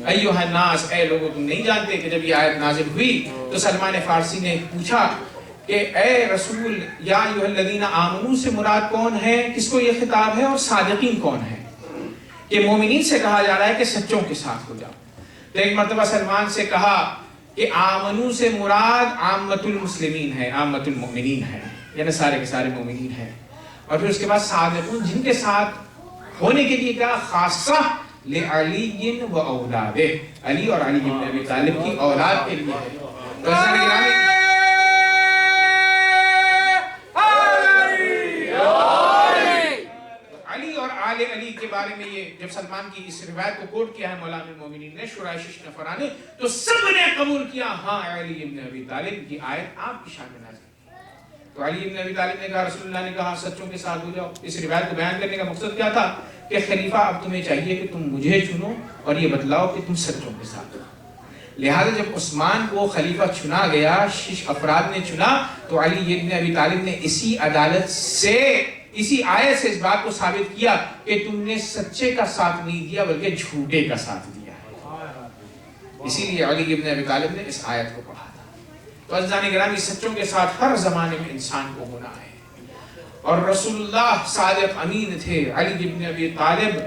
ایھا الناس، اے لوگو تم نہیں جانتے کہ جب یہ آیت نازل ہوئی تو سلمان فارسی نے پوچھا کہ اے رسول یا ایھا الذین آمنوا سے مراد کون ہے، کس کو یہ خطاب ہے، اور صادقین کون ہے؟ کہ مومنین سے کہا جا رہا ہے کہ سچوں کے ساتھ ہو جاؤ. تو ایک مرتبہ سلمان سے کہا کہ آمنو سے مراد عامت المسلمین ہے، عامت المؤمنین ہے. یعنی سارے کے سارے مومنین ہیں. اور پھر اس کے بعد صادقون جن کے ساتھ ہونے کے لیے کیا خاصہ لعلی و اولادہ، علی اور علی بن ابی طالب کی اولاد کے لیے ہے. تو علی اور آل علی کے بارے میں یہ جب سلمان کی اس روایت کو کوٹ کیا ہے مولانا المومنین نے شورای 6 نفران نے، تو سب نے قبول کیا ہاں علی بن ابی طالب کی آیت آپ کی شان میں نازل. تو علی بن ابی طالب نے کہا رسول اللہ نے کہا سچوں کے ساتھ ہو جاؤ. اس روایت کو بیان کرنے کا مقصد کیا تھا کہ خلیفہ اب تمہیں چاہیے کہ تم مجھے چنو اور یہ بتلاؤ کہ تم سچوں کے ساتھ ہو. لہذا جب عثمان کو خلیفہ چنا گیا، 6 افراد نے چنا، تو علی بن ابی طالب نے اسی عدالت سے، اسی آیت سے اس بات کو ثابت کیا کہ تم نے سچے کا ساتھ نہیں دیا بلکہ جھوٹے کا ساتھ دیا ہے. اسی لیے علی بن ابی طالب نے اس آیت کو پڑھا تھا. تو عزیزان گرامی، سچوں کے ساتھ ہر زمانے میں انسان کو ہونا ہے. اور رسول اللہ صادق امین تھے، علی بن ابی طالب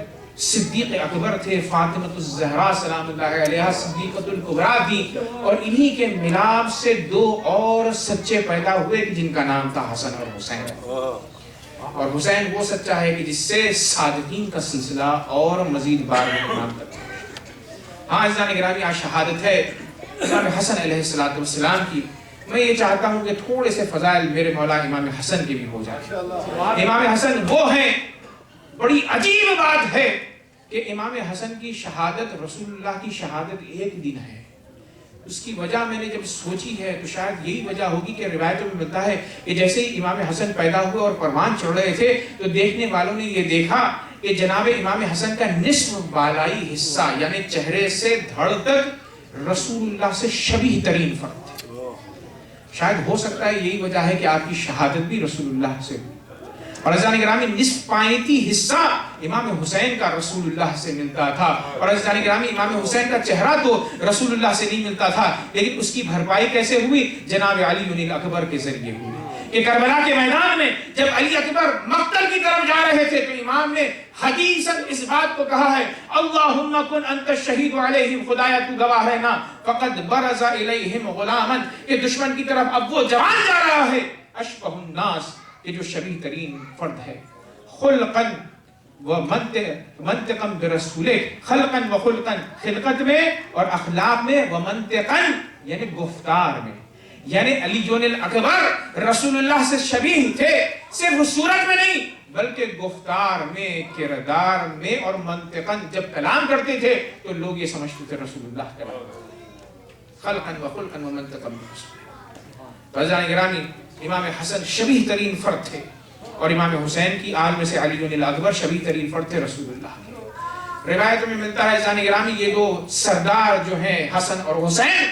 صدیق اکبر تھے، فاطمہ الزہرا سلام اللہ علیہا صدیقۃ الکبریٰ تھی، اور انہی کے ملاپ سے 2 اور سچے پیدا ہوئے جن کا نام تھا حسن اور حسین. اور حسین وہ سچا ہے کہ جس سے صادقین کا سلسلہ اور مزید بار نام کرتا ہے. ہاں عزیزان گرامی، آج شہادت ہے امام حسن علیہ السلام کی. میں یہ چاہتا ہوں کہ تھوڑے سے فضائل میرے مولا امام حسن کے بھی ہو جائے. امام حسن وہ ہیں، بڑی عجیب بات ہے کہ امام حسن کی شہادت رسول اللہ کی شہادت ایک دن ہے. اس کی وجہ میں نے جب سوچی ہے تو شاید یہی وجہ ہوگی کہ روایتوں میں ملتا ہے کہ جیسے ہی امام حسن پیدا ہوئے اور پروان چڑھ رہے تھے تو دیکھنے والوں نے یہ دیکھا کہ جناب امام حسن کا نصف بالائی حصہ یعنی چہرے سے دھڑ تک رسول اللہ سے شبیہ ترین فرد تھے. شاید ہو سکتا ہے یہی وجہ ہے کہ آپ کی شہادت بھی رسول اللہ سے ہوئی. اور عزیزان گرامی، نصف پائنتی حصہ امام حسین کا رسول اللہ سے ملتا تھا. اور عزیزان گرامی، امام حسین کا چہرہ تو رسول اللہ سے نہیں ملتا تھا، لیکن اس کی بھرپائی کیسے ہوئی؟ جناب علی اکبر کے ذریعے ہوئی. کہ کربلا کے میدان میں جب علی اکبر مقتل کی طرف جا رہے تھے تو امام نے حدیثاً اس بات کو کہا ہے، اللہم کن انت الشہید علیہم، خدایا تو گواہ رہنا، فقد برز الیہم غلاما، کہ دشمن کی طرف اب وہ جوان جا رہا ہے، اشبہ الناس، کہ جو شبیہ ترین فرد ہے، خلقاً و منطقاً برسولہ، خلقاً و خلقاً، خلقت میں اور اخلاق میں، و منطقاً یعنی گفتار میں. یعنی علی جون الاکبر رسول اللہ سے شبیہ تھے، صرف صورت میں نہیں بلکہ گفتار میں، کردار میں، اور منطقاً جب کلام کرتے تھے تو لوگ یہ سمجھتے تھے رسول اللہ کلام. خلقاً و خلقاً و منطقاً برسولہ. تو عزیزان گرامی، امام حسن شبیہ ترین فرد تھے، اور امام حسین کی آل میں سے علی بن الاکبر شبیہ ترین فرد تھے رسول اللہ کے. روایتوں میں ملتا ہے عزیزان گرامی، یہ 2 سردار جو ہیں حسن اور حسین،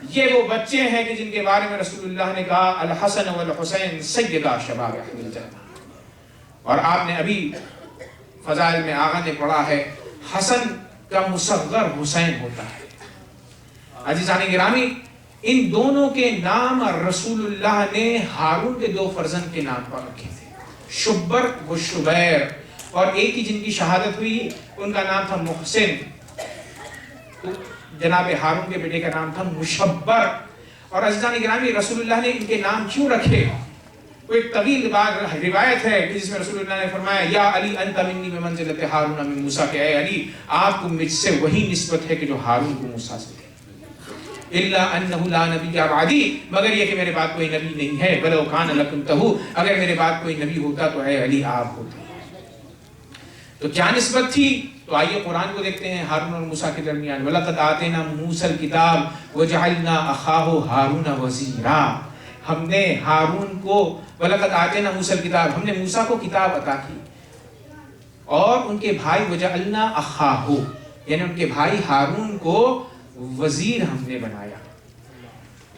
یہ وہ بچے ہیں کہ جن کے بارے میں رسول اللہ نے کہا الحسن والحسین سیدا شباب اہل الجنہ. اور آپ نے ابھی فضائل میں آغا نے پڑھا ہے حسن کا مصغر حسین ہوتا ہے. عزیزان گرامی، ان دونوں کے نام رسول اللہ نے ہارون کے 2 فرزند کے نام پر رکھے تھے، شبر و شبیر. اور ایک ہی جن کی شہادت ہوئی ان کا نام تھا محسن، جناب ہارون کے بیٹے کا نام تھا مشبر. اور عزیزان گرامی، رسول اللہ نے ان کے نام کیوں رکھے؟ وہ ایک طویل روایت ہے جس میں رسول اللہ نے فرمایا یا علی انت منی بمنزلۃ ہارون من موسیٰ، کہ اے علی آپ کو مجھ سے وہی نسبت ہے کہ جو ہارون کو موسیٰ سے تھے. الا انہ لا نبی بعدی، مگر یہ کہ میرے بعد کوئی نبی نہیں ہے. ولو کان لکنتہ، اگر میرے بعد کوئی نبی ہوتا تو اے علی آپ ہوتے. تو کیا نسبت تھی؟ تو آئیے قرآن کو دیکھتے ہیں ہارون اور موسیٰ کے درمیان. وَلَقَدْ آتَيْنَا مُوسَى الْكِتَابَ وَجَعَلْنَا أَخَاهُ هَارُونَ وَزِيرًا. ہم نے ہارون کو وَلَقَدْ آتَيْنَا مُوسَى الْكِتَابَ، ہم نے موسیٰ کو کتاب عطا کی، اور ان کے بھائی وَجَعَلْنَا أَخَاهُ یعنی ان کے بھائی ہارون کو وزیر ہم نے بنایا.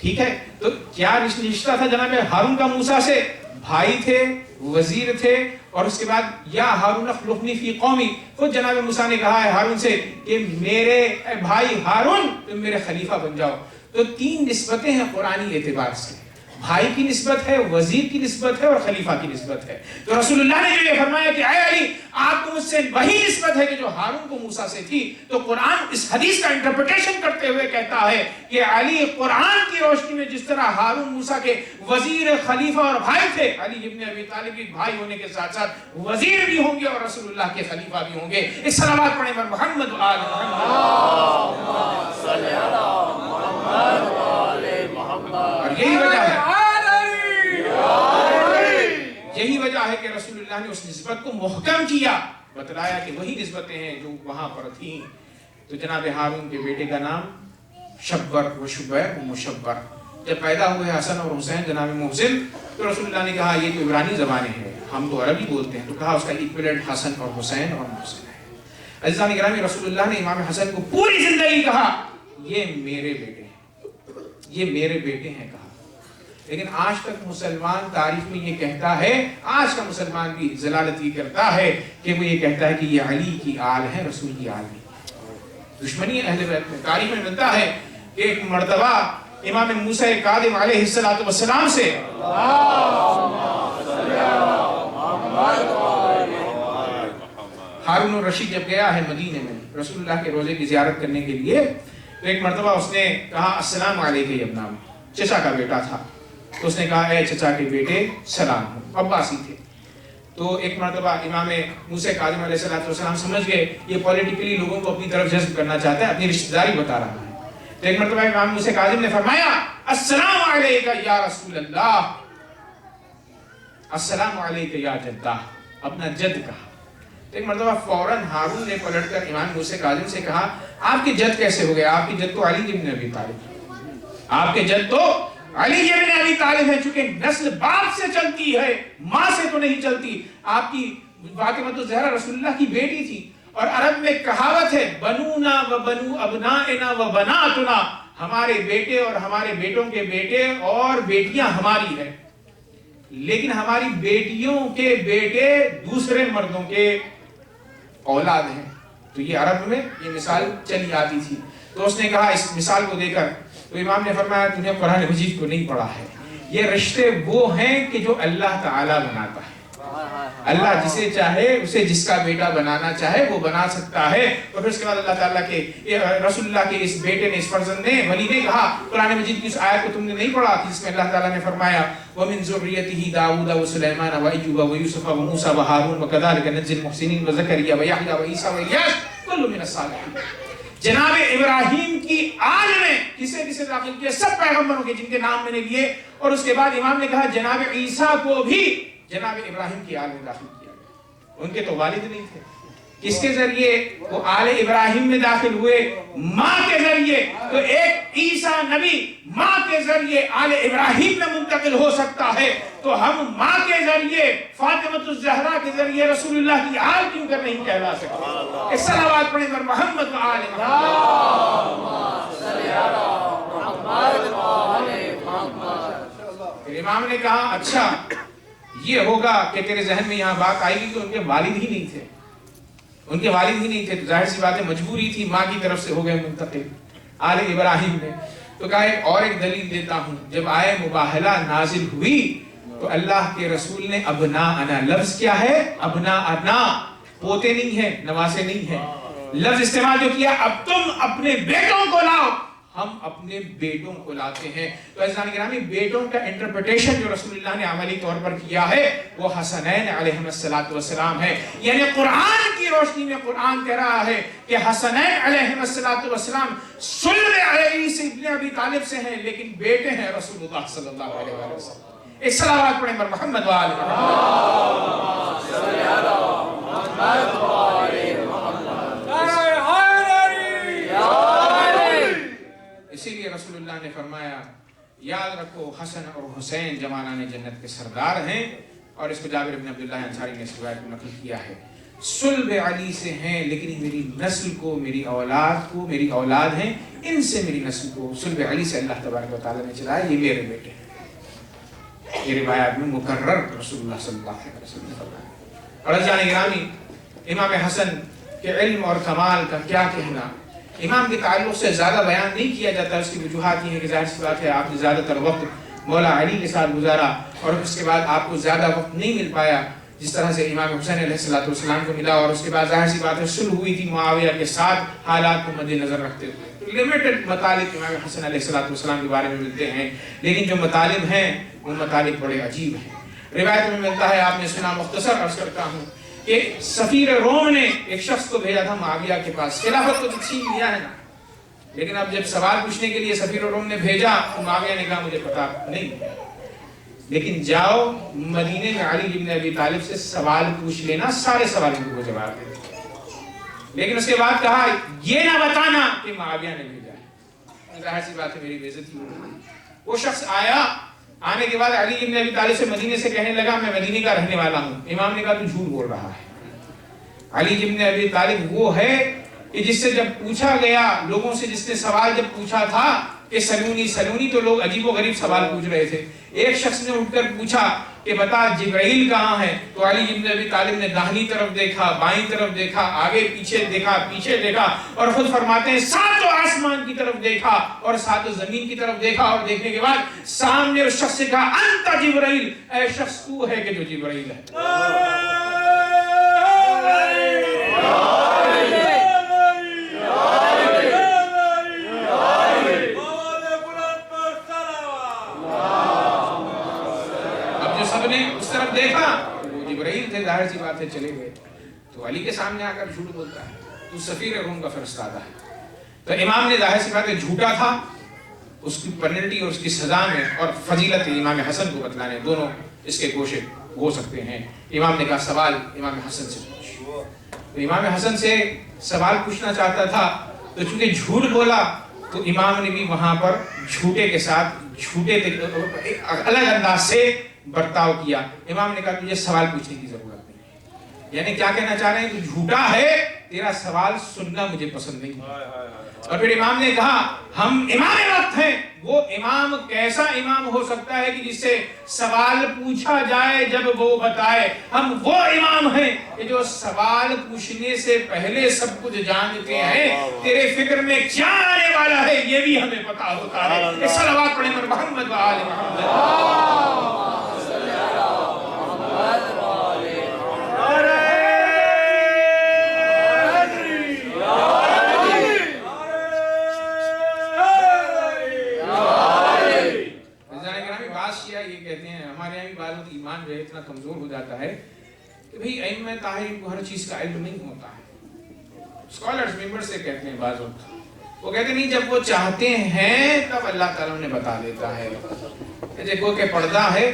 ٹھیک ہے، تو کیا رشتہ تھا جناب ہارون کا موسیٰ سے؟ بھائی تھے، وزیر تھے. اور اس کے بعد یا ہارون اخلفنی فی قومی، خود جناب موسیٰ نے کہا ہے ہارون سے کہ میرے بھائی ہارون تم میرے خلیفہ بن جاؤ. تو 3 نسبتیں ہیں قرآنی اعتبار سے. بھائی کی نسبت ہے، وزیر کی نسبت ہے اور خلیفہ کی نسبت ہے۔ تو رسول اللہ نے جو یہ فرمایا کہ اے علی آپ کو مجھ سے وہی نسبت ہے کہ جو ہارون کو موسیٰ سے تھی، تو قرآن اس حدیث کا انٹرپریٹیشن کرتے ہوئے کہتا ہے کہ علی قرآن کی روشنی میں جس طرح ہارون موسیٰ کے وزیر، خلیفہ اور بھائی تھے، علی ابن ابی طالب بھی بھائی ہونے کے ساتھ ساتھ وزیر بھی ہوں گے اور رسول اللہ کے خلیفہ بھی ہوں گے۔ اس صلوات پڑھیں پر محمد و آل محمد۔ اور یہی وجہ ہے، یہی وجہ ہے کہ رسول اللہ نے اس نسبت کو محکم کیا، بتلایا کہ وہی نسبتیں ہیں جو وہاں پر تھیں۔ تو جناب ہارون کے بیٹے کا نام شبر و شبیر و مشبر۔ جب پیدا ہوئے حسن اور حسین جناب محسن، تو رسول اللہ نے کہا یہ تو عبرانی زبانیں ہیں، ہم تو عربی بولتے ہیں، تو کہا اس کا ایکویلنٹ حسن اور حسین اور محسن ہے۔ عزیزان گرامی، رسول اللہ نے امام حسن کو پوری زندگی کہا یہ میرے بیٹے ہیں، یہ میرے بیٹے ہیں کہا۔ لیکن آج تک مسلمان تاریخ میں یہ کہتا ہے، آج کا مسلمان بھی ضلالت یہ کرتا ہے کہ وہ یہ کہتا ہے کہ یہ علی کی آل ہے، رسول کی آل نہیں۔ دشمنی اہل بیت میں تاریخ میں ملتا ہے کہ ایک مرتبہ امام موسیٰ کاظم علیہ السلام سے ہارون الرشید جب گیا ہے مدینے میں رسول اللہ کے روزے کی زیارت کرنے کے لیے، تو ایک مرتبہ اس نے کہا السلام علیکم یا ابن، چچا کا بیٹا تھا، تو اس نے کہا اے چچا کے بیٹے سلام ہو، عباسی تھے۔ تو ایک مرتبہ امام موسیٰ کاظم علیہ السلام سمجھ گئے یہ پولیٹیکلی لوگوں کو اپنی طرف جذب کرنا چاہتا ہے، اپنی رشتہ داری بتا رہا ہے۔ تو ایک مرتبہ امام موسیٰ کاظم نے فرمایا السلام علیکہ یا رسول اللہ، السلام علیکہ یا جدہ، اپنا جد کہا۔ تو ایک مرتبہ فوراً ہارون نے پلٹ کر امام موسیٰ کاظم سے کہا آپ کے جد کیسے ہو گئے؟ آپ کی جد تو علی ابن ابی طالب، آپ کے جد تو علی ابن ابی طالب ہے، چونکہ نسل باپ سے چلتی ہے، ماں سے تو نہیں چلتی۔ آپ کی فاطمہ الزہرا رسول اللہ کی بیٹی تھی، اور عرب میں کہاوت ہے بنونا و بنو ابنائنا و بناتنا، ہمارے بیٹے اور ہمارے بیٹوں کے بیٹے اور بیٹیاں ہماری ہیں، لیکن ہماری بیٹیوں کے بیٹے دوسرے مردوں کے اولاد ہیں۔ تو یہ عرب میں یہ مثال چلی آتی تھی۔ تو اس نے کہا اس مثال کو دے کر، تو امام نے فرمایا تم نے قرآن مجید کو نہیں پڑھا ہے، یہ رشتے وہ ہیں کہ جو اللہ تعالیٰ بناتا ہے۔ اللہ جسے چاہے اسے جس کا بیٹا بنانا چاہے وہ بنا سکتا ہے۔ اور پھر اس کے بعد اللہ تعالیٰ کے رسول اللہ کے اس بیٹے نے، اس فرزند نے، ولی نے کہا قرآن مجید کی اس آیت کو تم نے نہیں پڑھا جس میں اللہ تعالیٰ نے فرمایا وَمِن ذُرِّيَّتِهِ دَاوُودَ وَسُلَيْمَانَ وَأَيُّوبَ وَيُوسُفَ وَمُوسَى وَهَارُونَ وَكَذَلِكَ نَجْزِي الْمُحْسِنِينَ وَزَكَرِيَّا وَيَحْيَىٰ وَعِيسَىٰ وَإِلْيَاسَ كُلٌّ مِّنَ الصَّالِحِينَ۔ جناب ابراہیم کی آل میں کسے کسے داخل کیا؟ سب پیغمبروں کے جن کے نام میں نے لیے، اور اس کے بعد امام نے کہا جناب عیسیٰ کو بھی جناب ابراہیم کی آل میں داخل کیا گیا۔ ان کے تو والد نہیں تھے، کس کے ذریعے وہ آل ابراہیم میں داخل ہوئے؟ ماں کے ذریعے۔ تو ایک عیسیٰ نبی ماں کے ذریعے آل ابراہیم میں منتقل ہو سکتا ہے، تو ہم ماں کے ذریعے فاطمہ الزہرا کے ذریعے رسول اللہ کی آل کیوں کر نہیں کہلا سکتے؟ ایک صلوات پڑھیں پر محمد و آل محمد۔ پھر امام نے کہا اچھا یہ ہوگا کہ تیرے ذہن میں یہاں بات آئے گی کہ ان کے والد ہی نہیں تھے، ان کے والد ہی نہیں تھے، تو ظاہر سی بات ہے مجبوری تھی، ماں کی طرف سے ہو گئے منتقل آل ابراہیم میں۔ تو کہا ایک دلیل دیتا ہوں، جب آئے مباہلہ نازل ہوئی تو اللہ کے رسول نے ابناءنا، لفظ کیا ہے؟ ابناءنا، پوتے نہیں ہیں، نواسے نہیں ہیں، لفظ استعمال جو کیا اب تم اپنے بیٹوں کو لاؤ، ہم اپنے بیٹوں کو لاتے ہیں۔ تو عزیزان گرامی، بیٹوں کا انٹرپریٹیشن جو رسول اللہ نے عملی طور پر کیا ہے وہ حسنین علیہم السلام ہے، یعنی قرآن کی روشنی میں قرآن کہہ رہا ہے کہ حسنین علیہم السلام صلب علی سے ابن ابی طالب سے ہیں، لیکن بیٹے ہیں رسول اللہ صلی اللہ علیہ وسلم۔ ایک صلوات پڑھیں پر محمد و آل اسی لیے رسول اللہ نے فرمایا یاد رکھو حسن اور حسین جمالان جنت کے سردار ہیں، اور اس کو جابر بن عبداللہ انصاری نے اس روایت کو نقل کیا ہے، صلب علی سے ہیں لیکن میری نسل کو، میری اولاد ہیں، ان سے میری نسل کو صلب علی سے اللہ تبارک و تعالیٰ نے چلایا، یہ میرے بیٹے ہیں۔ یہ روایات میں مکرر رسول اللہ صلی اللہ علیہ وسلم نے فرمایا۔ اور عزیزان گرامی، امام حسن کے علم اور کمال کا کیا کہنا، امام کے تعلق سے زیادہ بیان نہیں کیا جاتا، اس کی وجوہات یہ ہے کہ ظاہر سی بات ہے آپ نے زیادہ تر وقت مولا علی کے ساتھ گزارا، اور اس کے بعد آپ کو زیادہ وقت نہیں مل پایا جس طرح سے امام حسین علیہ السلام کو ملا، اور اس کے بعد ظاہر سی بات ہے صلح ہوئی تھی معاویہ کے ساتھ حالات کو مد نظر رکھتے ہوئے، تو لمیٹڈ مطالب امام حسن علیہ السلام کے بارے میں ملتے ہیں، لیکن جو مطالب ہیں وہ مطالب بڑے عجیب ہیں۔ روایت میں ملتا ہے، آپ نے سنا، مختصر عرض کرتا ہوں، کہ سفیر روم نے ایک شخص کو بھیجا تھا معاویہ کے پاس، خلافت کو چھین لیا ہے نا، لیکن اب جب سوال پوچھنے کے لیے سفیر روم نے بھیجا تو معاویہ نے کہا مجھے پتا نہیں، لیکن جاؤ مدینے میں علی بن ابی طالب سے سوال پوچھ لینا، سارے سوالوں کو جواب دے دیں۔ لیکن اس کے بعد کہا یہ نہ بتانا کہ معاویہ نے بھیجا ہے، ظاہر سی بات ہے میری بے عزتی ہو گئی۔ وہ شخص آیا، آنے کے بعد علی بن ابی طالب سے مدینے سے کہنے لگا میں مدینے کا رہنے والا ہوں۔ امام نے کہا تو جھوٹ بول رہا ہے۔ علی بن ابی طالب وہ ہے کہ جس سے جب پوچھا گیا، لوگوں سے جس نے سوال جب پوچھا تھا کہ سلونی سلونی، تو لوگ عجیب و غریب سوال پوچھ رہے تھے۔ ایک شخص نے اٹھ کر پوچھا کہ بتا جبرائیل کہاں ہے، تو علی بن ابی طالب نے داہنی طرف دیکھا، بائیں طرف دیکھا، آگے پیچھے دیکھا، پیچھے دیکھا، اور خود فرماتے ہیں ساتوں آسمان کی طرف دیکھا اور ساتوں زمین کی طرف دیکھا، اور دیکھنے کے بعد سامنے اس شخص سے کہا انت جبرائیل، اے شخص تو ہے کہ جو جبرائیل ہے۔ دیکھا وہ جبرائیل تھے، ظاہر سی بات ہے چلے گئے، تو علی کے سامنے آ کر جھوٹ بولتا ہے، تو سفیر روم کا فرستادہ ہے۔ تو امام نے ظاہر سی بات ہے جھوٹا تھا، اس کی پینلٹی اور اس کی سزا میں اور فضیلت امام حسن کو بتلانے، دونوں اس کے گوشے ہو سکتے ہیں۔ امام نے کہا سوال امام حسن سے پوچھ، تو امام حسن سے سوال پوچھنا چاہتا تھا، تو چونکہ جھوٹ بولا تو امام نے بھی وہاں پر جھوٹے کے ساتھ جھوٹے الگ انداز سے برتاؤ کیا۔ امام نے کہا تجھے سوال پوچھنے کی ضرورت نہیں، یعنی کیا کہنا چاہ رہے ہیں، تو جھوٹا ہے، تیرا سوال سننا مجھے پسند نہیں۔ اور پھر امام نے کہا ہم امام وقت ہیں، وہ امام کیسا امام ہو سکتا ہے کہ جس سے سوال پوچھا جائے جب وہ بتائے، ہم وہ امام ہیں کہ جو سوال پوچھنے سے پہلے سب کچھ جانتے ہیں، تیرے فکر میں کیا آنے والا ہے یہ بھی ہمیں پتا ہوتا ہے۔ ایک صلوات پڑھیں پر محمد و آل محمد۔ ہمارے یہاں بھی بعض وقت ایمان جو ہے اتنا کمزور ہو جاتا ہے کہ بھئی ائمہ طاہرین کو ہر چیز کا علم نہیں ہوتا ہے۔ اسکالرز ممبر سے کہتے ہیں بعض وقت، وہ کہتے ہیں نہیں جب وہ چاہتے ہیں تب اللہ تعالیٰ نے بتا دیتا ہے، جیسے کہ پردہ ہے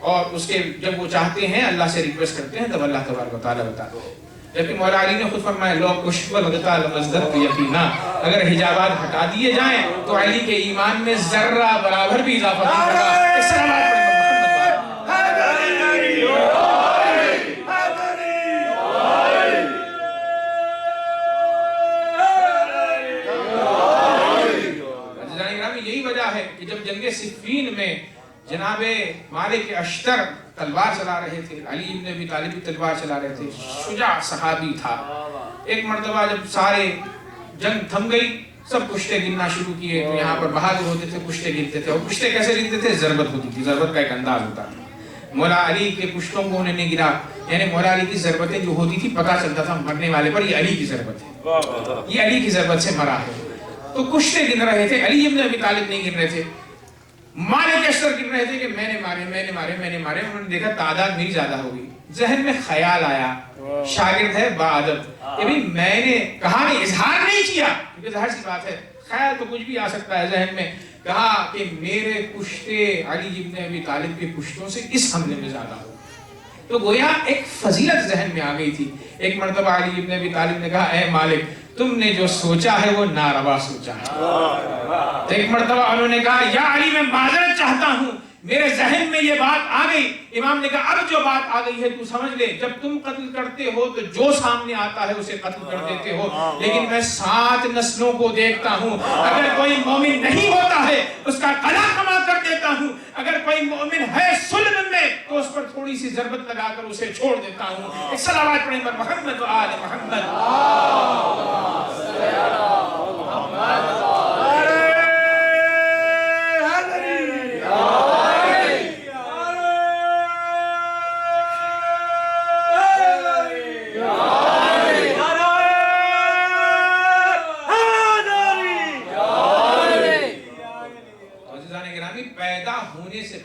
اور اس کے جب وہ چاہتے ہیں اللہ سے ریکویسٹ کرتے ہیں تب اللہ تبارک و تعالیٰ بتاتے ہیں۔ جبکہ مولا علی نے خود فرمایا لو کشف الغطاء لمزددت یقینا، اگر حجابات ہٹا دیے جائیں تو علی کے ایمان میں ذرہ برابر بھی اضافہ نہیں ہوگا۔ اس طرح بات پڑھیں محمد، یہی وجہ ہے کہ جب جنگ صفین میں جناب مالک اشتر تلوار چلا رہے تھے، علی ابن ابی طالب بھی تلوار چلا رہے تھے، شجاع صحابی تھا، ایک مرتبہ جب سارے جنگ تھم گئی، سب کشتے گننا شروع کیے، تو یہاں پر بہادر ہوتے تھے کشتے گنتے تھے، اور کشتے کیسے گنتے تھے، ضربت ہوتی تھی، ضربت کا ایک انداز ہوتا تھا۔ مولا علی کے کشتوں کو انہوں نے گرا، یعنی مولا علی کی ضربتیں جو ہوتی تھی پتہ چلتا تھا مرنے والے پر یہ علی کی ضربت ہے، یہ علی کی ضربت سے مرا ہے۔ تو کشتے گن رہے تھے، علی ابن ابی طالب نہیں گن رہے تھے، مالک اشتر گن رہے تھے کہ میں نے مارے میں نے مارے میں نے مارے۔ انہوں نے دیکھا تعداد میری زیادہ ہوگی، ذہن میں خیال آیا، شاگرد ہے باادب کہ بھئی میں نے کہا نہیں، اظہار نہیں کیا کیونکہ ظاہر سی بات ہے خیال تو کچھ بھی آ سکتا ہے ذہن میں، کہا کہ میرے کشتے علی ابن ابی طالب کے کشتوں سے اس حملے میں زیادہ ہو، تو گویا ایک فضیلت ذہن میں آ گئی تھی۔ ایک مرتبہ علی ابن ابی طالب نے کہا اے مالک تم نے جو سوچا ہے وہ ناروا سوچا ہے۔ تو ایک مرتبہ انہوں نے کہا یا علی میں معذرت چاہتا ہوں، میرے ذہن میں یہ بات آ گئی۔ امام نے کہا اب جو بات آ گئی ہے تو سمجھ لے، جب تم قتل کرتے ہو تو جو سامنے آتا ہے اسے قتل کر دیتے ہو، لیکن میں 7 نسلوں کو دیکھتا ہوں، اگر کوئی مومن نہیں ہوتا ہے اس کا قلع کما کر دیتا ہوں، اگر کوئی مومن ہے سلم میں تو اس پر تھوڑی سی ضربت لگا کر اسے چھوڑ دیتا ہوں۔ ایک صلوات پڑھیں پر محمد و آل محمد۔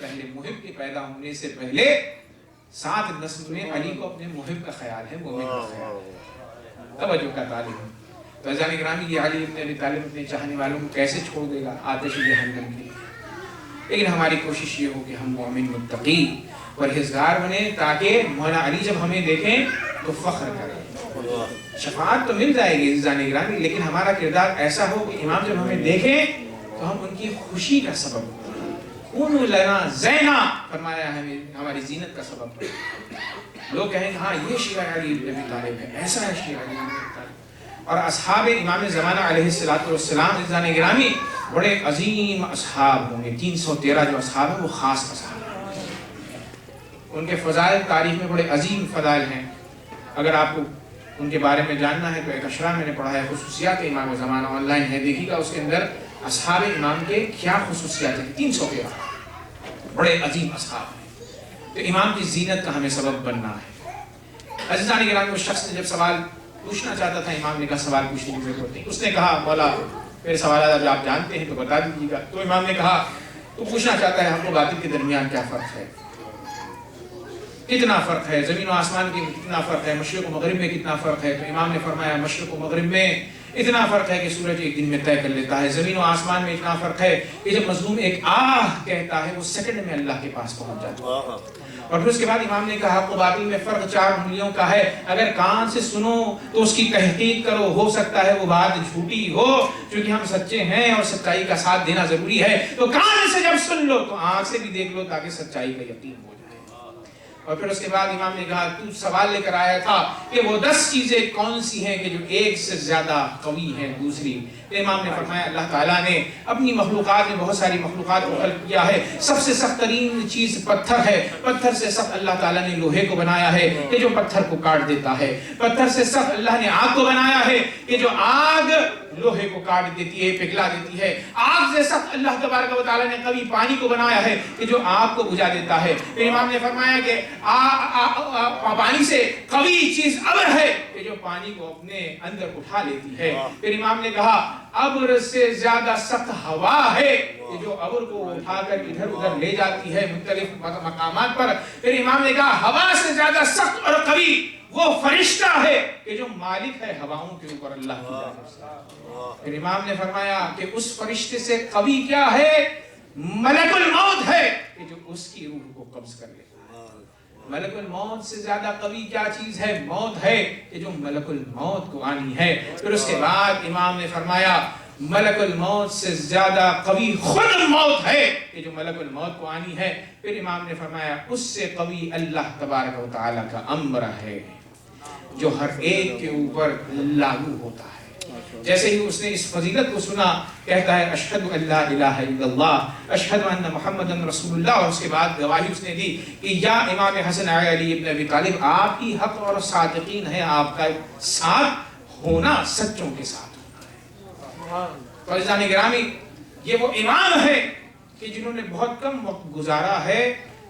پہلے، محب کے پیدا ہونے سے پہلے 7 نسل میں علی کو اپنے محب کا خیال ہے، مومن کا خیال ہے۔ توجہ کا طالب ہے۔ تو عزیزان گرامی، یہ علی ابن ابی طالب اپنے چاہنے والوں کو کیسے چھوڑ دے گا آتش جہنم کی؟ لیکن ہماری کوشش یہ ہو کہ ہم مومن متقی پرہیزگار بنے، تاکہ مولانا علی جب ہمیں دیکھیں تو فخر کریں۔ شفاعت تو مل جائے گی عزیزان گرامی، لیکن ہمارا کردار ایسا ہو کہ امام جب ہمیں دیکھیں تو ہم ان کی خوشی کا سبب ہوں۔ کونوا لنا زینا، فرمایا ہے ہماری زینت کا سبب۔ لوگ کہیں کہ ہاں یہ شیعہ علی ابن ابی طالب ہے، ایسا ہے شیعہ علی ابن ابی طالب۔ اور اصحاب امام زمانہ علیہ السلام عزیزان گرامی بڑے عظیم اصحاب ہوں گے، 313 جو اصحاب ہیں وہ خاص اصحاب ہیں، ان کے فضائل تاریخ میں بڑے عظیم فضائل ہیں۔ اگر آپ کو ان کے بارے میں جاننا ہے تو ایک اشرا میں نے پڑھا ہے، خصوصیات امام زمانہ، آن لائن ہے، دیکھیے گا اس کے اندر اصحاب امام کے کیا خصوصیات ہیں۔ 313 بڑے عظیم اصحاب ہیں، تو امام کی زینت کا ہمیں سبب بننا ہے۔ عزیزان گرامی، اس شخص نے جب سوال پوچھنا چاہتا تھا، امام نے کہا سوال پوچھنے کی ضرورت نہیں۔ اس نے کہا مولا میرے سوالات آپ جانتے ہیں تو بتا دیجیے گا۔ تو امام نے کہا تو پوچھنا چاہتا ہے حق و باطل کے درمیان کیا فرق ہے، کتنا فرق ہے، زمین و آسمان کے کتنا فرق ہے، مشرق و مغرب میں کتنا فرق ہے؟ تو امام نے فرمایا مشرق و مغرب میں اتنا فرق ہے کہ سورج ایک دن میں طے کر لیتا ہے، زمین و آسمان میں اتنا فرق ہے کہ جب مظلوم ایک آہ کہتا ہے وہ سیکنڈ میں اللہ کے پاس پہنچ جاتا ہے۔ اور پھر اس کے بعد امام نے کہا حق و باطل میں فرق 4 انگلیوں کا ہے، اگر کان سے سنو تو اس کی تحقیق کرو، ہو سکتا ہے وہ بات جھوٹی ہو، چونکہ ہم سچے ہیں اور سچائی کا ساتھ دینا ضروری ہے، تو کان سے جب سن لو تو آنکھ سے بھی دیکھ لو تاکہ سچائی کا یقین ہو جائے۔ اور پھر اس کے بعد امام نے کہا تو سوال لے کر آیا تھا کہ وہ 10 چیزیں کون سی ہیں کہ جو ایک سے زیادہ قوی ہیں دوسری؟ امام نے فرمایا اللہ تعالیٰ نے اپنی مخلوقات میں بہت ساری مخلوقات کو خلق کیا ہے، سب سے سخت ترین چیز پتھر ہے، پتھر سے سخت اللہ تعالیٰ نے لوہے کو بنایا ہے کہ جو پتھر کو کاٹ دیتا ہے، پتھر سے سخت اللہ نے آگ کو بنایا ہے کہ جو آگ لوہے کو کاٹ دیتی ہے، پگھلا دیتی ہے، آگ سے سخت اللہ تبارک و تعالیٰ نے کبھی پانی کو بنایا ہے کہ جو آگ کو بجھا دیتا ہے۔ پھر امام نے فرمایا کہ پانی سے قوی چیز ابر ہے کہ جو پانی کو اپنے اندر اٹھا لیتی ہے۔ پھر امام نے کہا ابر سے زیادہ سخت ہوا ہے کہ جو ابر کو اٹھا کر ادھر ادھر لے جاتی ہے مختلف مقامات پر۔ پھر امام نے کہا ہوا سے زیادہ سخت اور قوی وہ فرشتہ ہے کہ جو مالک ہے ہواؤں کے اوپر اللہ کی جانب سے۔ پھر امام نے فرمایا کہ اس فرشتے سے قوی کیا ہے؟ ملک الموت ہے کہ جو اس کی روح کو قبض کر لیتا ہے۔ ملک الموت سے زیادہ قوی کیا چیز ہے؟ موت ہے کہ جو ملک الموت کو آنی ہے۔ پھر اس کے بعد امام نے فرمایا ملک الموت سے زیادہ قوی خود موت ہے کہ جو ملک الموت کو آنی ہے۔ پھر امام نے فرمایا اس سے قوی اللہ تبارک و تعالیٰ کا امر ہے جو ہر ایک کے اوپر لاگو ہوتا ہے۔ جیسے ہی اس نے اس فضیلت کو سنا کہتا ہے اشہد ان لا الہ الا اللہ اشہد ان محمد رسول اللہ، اور اس کے بعد گواہی اس نے دی کہ یا امام حسن علی ابن ابی طالب آپ ہی حق اور صادقین ہے، آپ کا ساتھ ہونا سچوں کے ساتھ ہونا ہے۔ تو عزیزان گرامی یہ وہ امام ہے کہ جنہوں نے بہت کم وقت گزارا ہے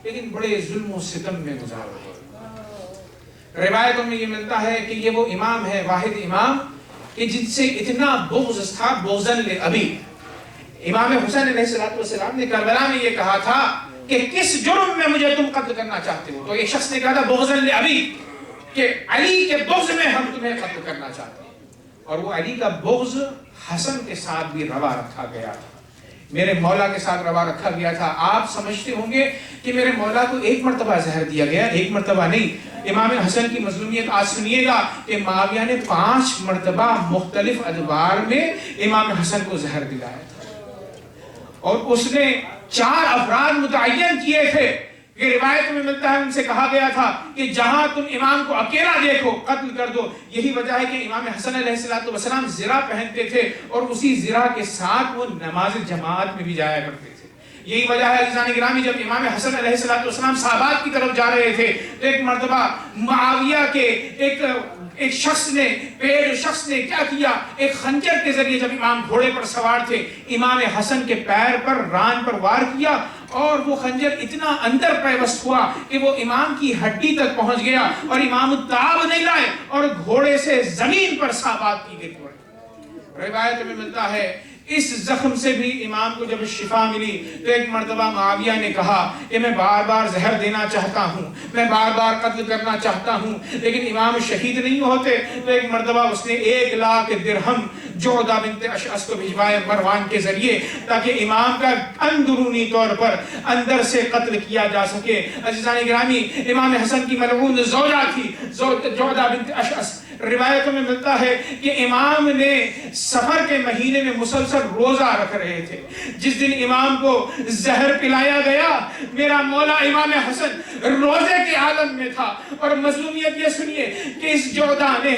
لیکن بڑے ظلم و ستم میں گزارا ہے۔ روایتوں میں یہ ملتا ہے کہ یہ وہ امام ہے، واحد امام کہ جن سے اتنا بغض تھا، بغضاً لأبی۔ امام حسین علیہ السلام نے کربلا میں یہ کہا تھا کہ کس جرم میں مجھے تم قتل کرنا چاہتے ہو؟ تو ایک شخص نے کہا تھا بغضاً لأبی کہ علی کے بغض میں ہم تمہیں قتل کرنا چاہتے ہیں۔ اور وہ علی کا بغض حسن کے ساتھ بھی روا رکھا گیا تھا، میرے مولا کے ساتھ روا رکھا گیا تھا۔ آپ سمجھتے ہوں گے کہ میرے مولا کو ایک مرتبہ زہر دیا گیا، ایک مرتبہ نہیں۔ امام حسن کی مظلومیت آج سنیے گا کہ معاویہ نے 5 مرتبہ مختلف ادوار میں امام حسن کو زہر دلایا تھا، اور اس نے 4 افراد متعین کیے تھے کہ روایت میں ملتا ہے ان سے کہا گیا تھا کہ جہاں تم امام کو اکیلا دیکھو قتل کر دو۔ یہی وجہ ہے کہ امام حسن علیہ السلام زرہ پہنتے تھے اور اسی زرہ کے ساتھ وہ نماز جماعت میں بھی جایا کرتے تھے۔ یہی وجہ ہے عزیزان گرامی جب امام حسن علیہ السلام صحابات کی طرف جا رہے تھے تو ایک مرتبہ معاویہ کے ایک شخص نے کیا کیا، ایک خنجر کے ذریعے جب امام گھوڑے پر سوار تھے امام حسن کے پیر پر ران پر وار کیا، اور وہ خنجر اتنا اندر پیوست ہوا کہ وہ امام کی ہڈی تک پہنچ گیا اور امام تاب نہیں لائے اور گھوڑے سے زمین پر صحابات کی گر پڑے۔ روایت میں ملتا ہے اس زخم سے بھی امام کو جب شفا ملی تو ایک مرتبہ معاویہ نے کہا کہ میں بار بار زہر دینا چاہتا ہوں، میں بار بار قتل کرنا چاہتا ہوں، لیکن امام شہید نہیں ہوتے. تو ایک مرتبہ اس نے 1,00,000 درہم جعدہ بنت اشعث کو بھجوائے مروان کے ذریعے تاکہ امام کا اندرونی طور پر اندر سے قتل کیا جا سکے. عزیزان گرامی، امام حسن کی ملعون زوجہ تھی جعدہ بنت اشعث. روایتوں میں ملتا ہے کہ امام نے سفر کے مہینے میں مسلسل روزہ رکھ رہے تھے. جس دن امام کو زہر پلایا گیا، میرا مولا امام حسن روزے کے عالم میں تھا. اور مظلومیت یہ سنیے کہ اس جعدہ نے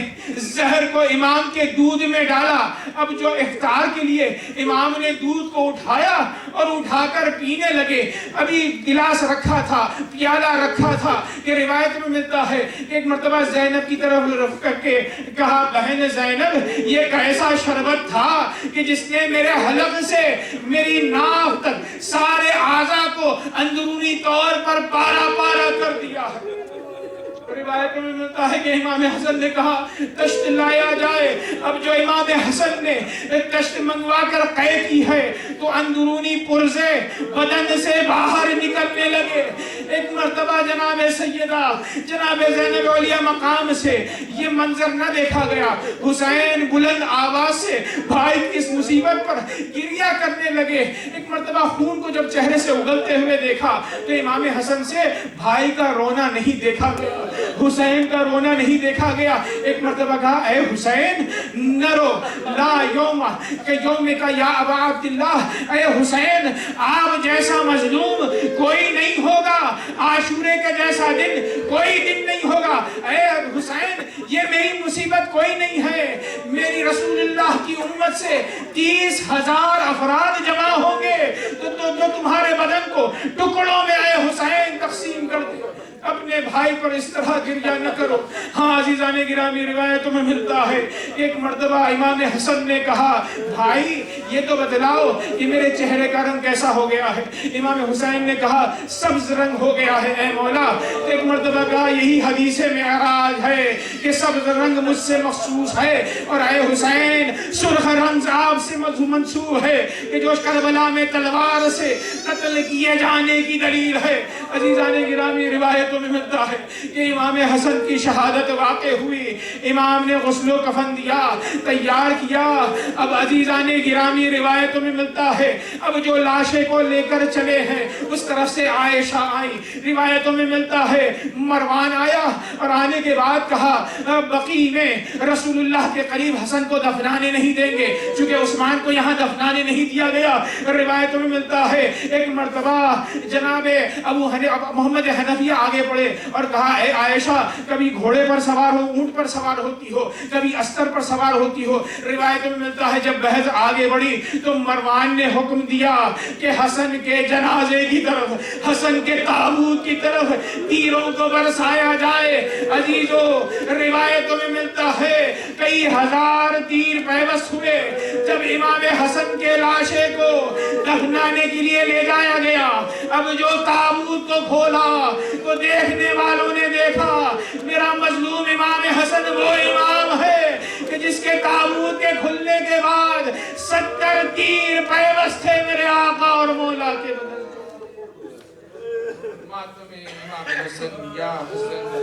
زہر کو امام کے دودھ میں ڈالا. اب جو افطار کے لیے امام نے دودھ کو اٹھایا اور اٹھا کر پینے لگے، ابھی گلاس رکھا تھا، پیالہ رکھا تھا، کہ روایت میں ملتا ہے کہ ایک مرتبہ زینب کی طرف رخ کر کے کہا، بہن زینب، یہ کیسا شربت تھا کہ جس نے میرے حلق سے میری ناف تک سارے اعضاء کو اندرونی طور پر پارا پارا کر دیا ہے. روایت میں ملتا ہے کہ امام حسن نے کہا تشت لایا جائے. اب جو امام حسن نے تشت منگوا کر قے کی ہے تو اندرونی پرزے بدن سے باہر نکلنے لگے. ایک مرتبہ جناب سیدہ جناب زینب علیہ مقام سے یہ منظر نہ دیکھا گیا. حسین بلند آواز سے بھائی کی اس مصیبت پر گریہ کرنے لگے. ایک مرتبہ خون کو جب چہرے سے اگلتے ہوئے دیکھا تو امام حسن سے بھائی کا رونا نہیں دیکھا گیا، حسین کا رونا نہیں دیکھا گیا. ایک مرتبہ کہا، اے حسین نرو لا یوم کہ یوم کا یا ابا عبداللہ، اے حسین آپ جیسا مظلوم کوئی نہیں ہوگا، عاشورے کا جیسا دن کوئی دن نہیں ہوگا. اے حسین یہ میری مصیبت کوئی نہیں ہے، میری رسول اللہ کی امت سے 30,000 افراد جمع ہوں گے تو تمہارے بدن کو ٹکڑوں میں اے حسین تقسیم کر دے. اپنے بھائی پر اس طرح گریہ نہ کرو. ہاں عزیزان گرامی، روایتوں میں ملتا ہے ایک مرتبہ امام حسن نے کہا، بھائی یہ تو بتلاؤ کہ میرے چہرے کا رنگ کیسا ہو گیا ہے. امام حسین نے کہا سبز رنگ ہو گیا ہے اے مولا. ایک مرتبہ کہا یہی حدیث معراج ہے کہ سبز رنگ مجھ سے مخصوص ہے، اور اے حسین سرخ رنگ آپ سے منسوب ہے کہ جو کربلا میں تلوار سے قتل کیے جانے کی دلیل ہے. عزیزان گرامی، روایتوں میں ملتا ہے کہ امام حسن کی شہادت واقع ہوئی. امام نے غسل و کفن دیا، تیار کیا. اب عزیزان گرامی، روایتوں میں ملتا ہے اب جو لاشیں کو لے کر چلے ہیں اس طرف سے عائشہ آئی. روایتوں میں ملتا ہے مروان آیا اور آنے کے بعد کہا بقیع میں رسول اللہ کے قریب حسن کو دفنانے نہیں دیں گے، چونکہ عثمان کو یہاں دفنانے نہیں دیا گیا. روایتوں میں ملتا ہے ایک مرتبہ جناب محمد حنفیہ آگے پڑے اور کہا، اے عائشہ کبھی گھوڑے پر سوار ہو، اونٹ پر سوار ہوتی ہو، کبھی استر پر سوار ہوتی ہو. روایتوں میں ملتا ہے جب بحث آگے بڑھی تو مروان نے حکم دیا کہ حسن کے جنازے کی طرف، حسن کے تابوت کی طرف تیروں کو برسایا جائے. عزیزو، روایتوں میں ملتا ہے کئی ہزار تیر پیوست ہوئے. جب امام حسن کے لاشے کو دفنانے کے لیے لے جایا گیا، اب جو تابوت کو کھولا تو دیکھنے والوں نے دیکھا میرا مظلوم امام حسن وہ امام ہے کہ جس کے تابوت کے کھلنے کے بعد 70 تیر پیوست تھے میرے آقا اور مولا کے بدن. ماتم امام حسن یا حسن.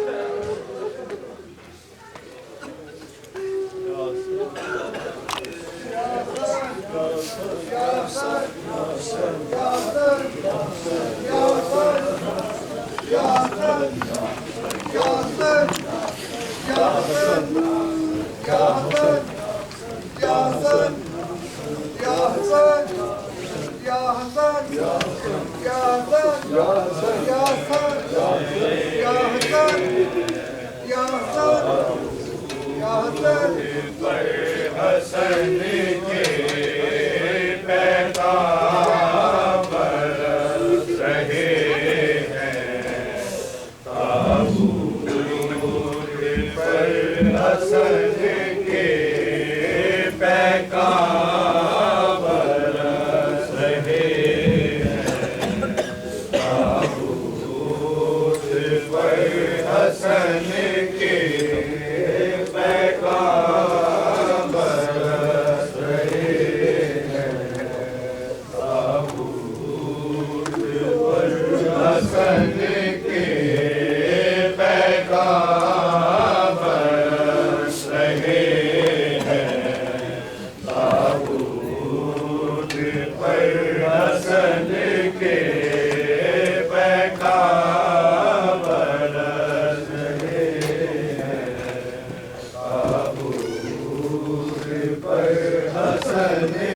کرنے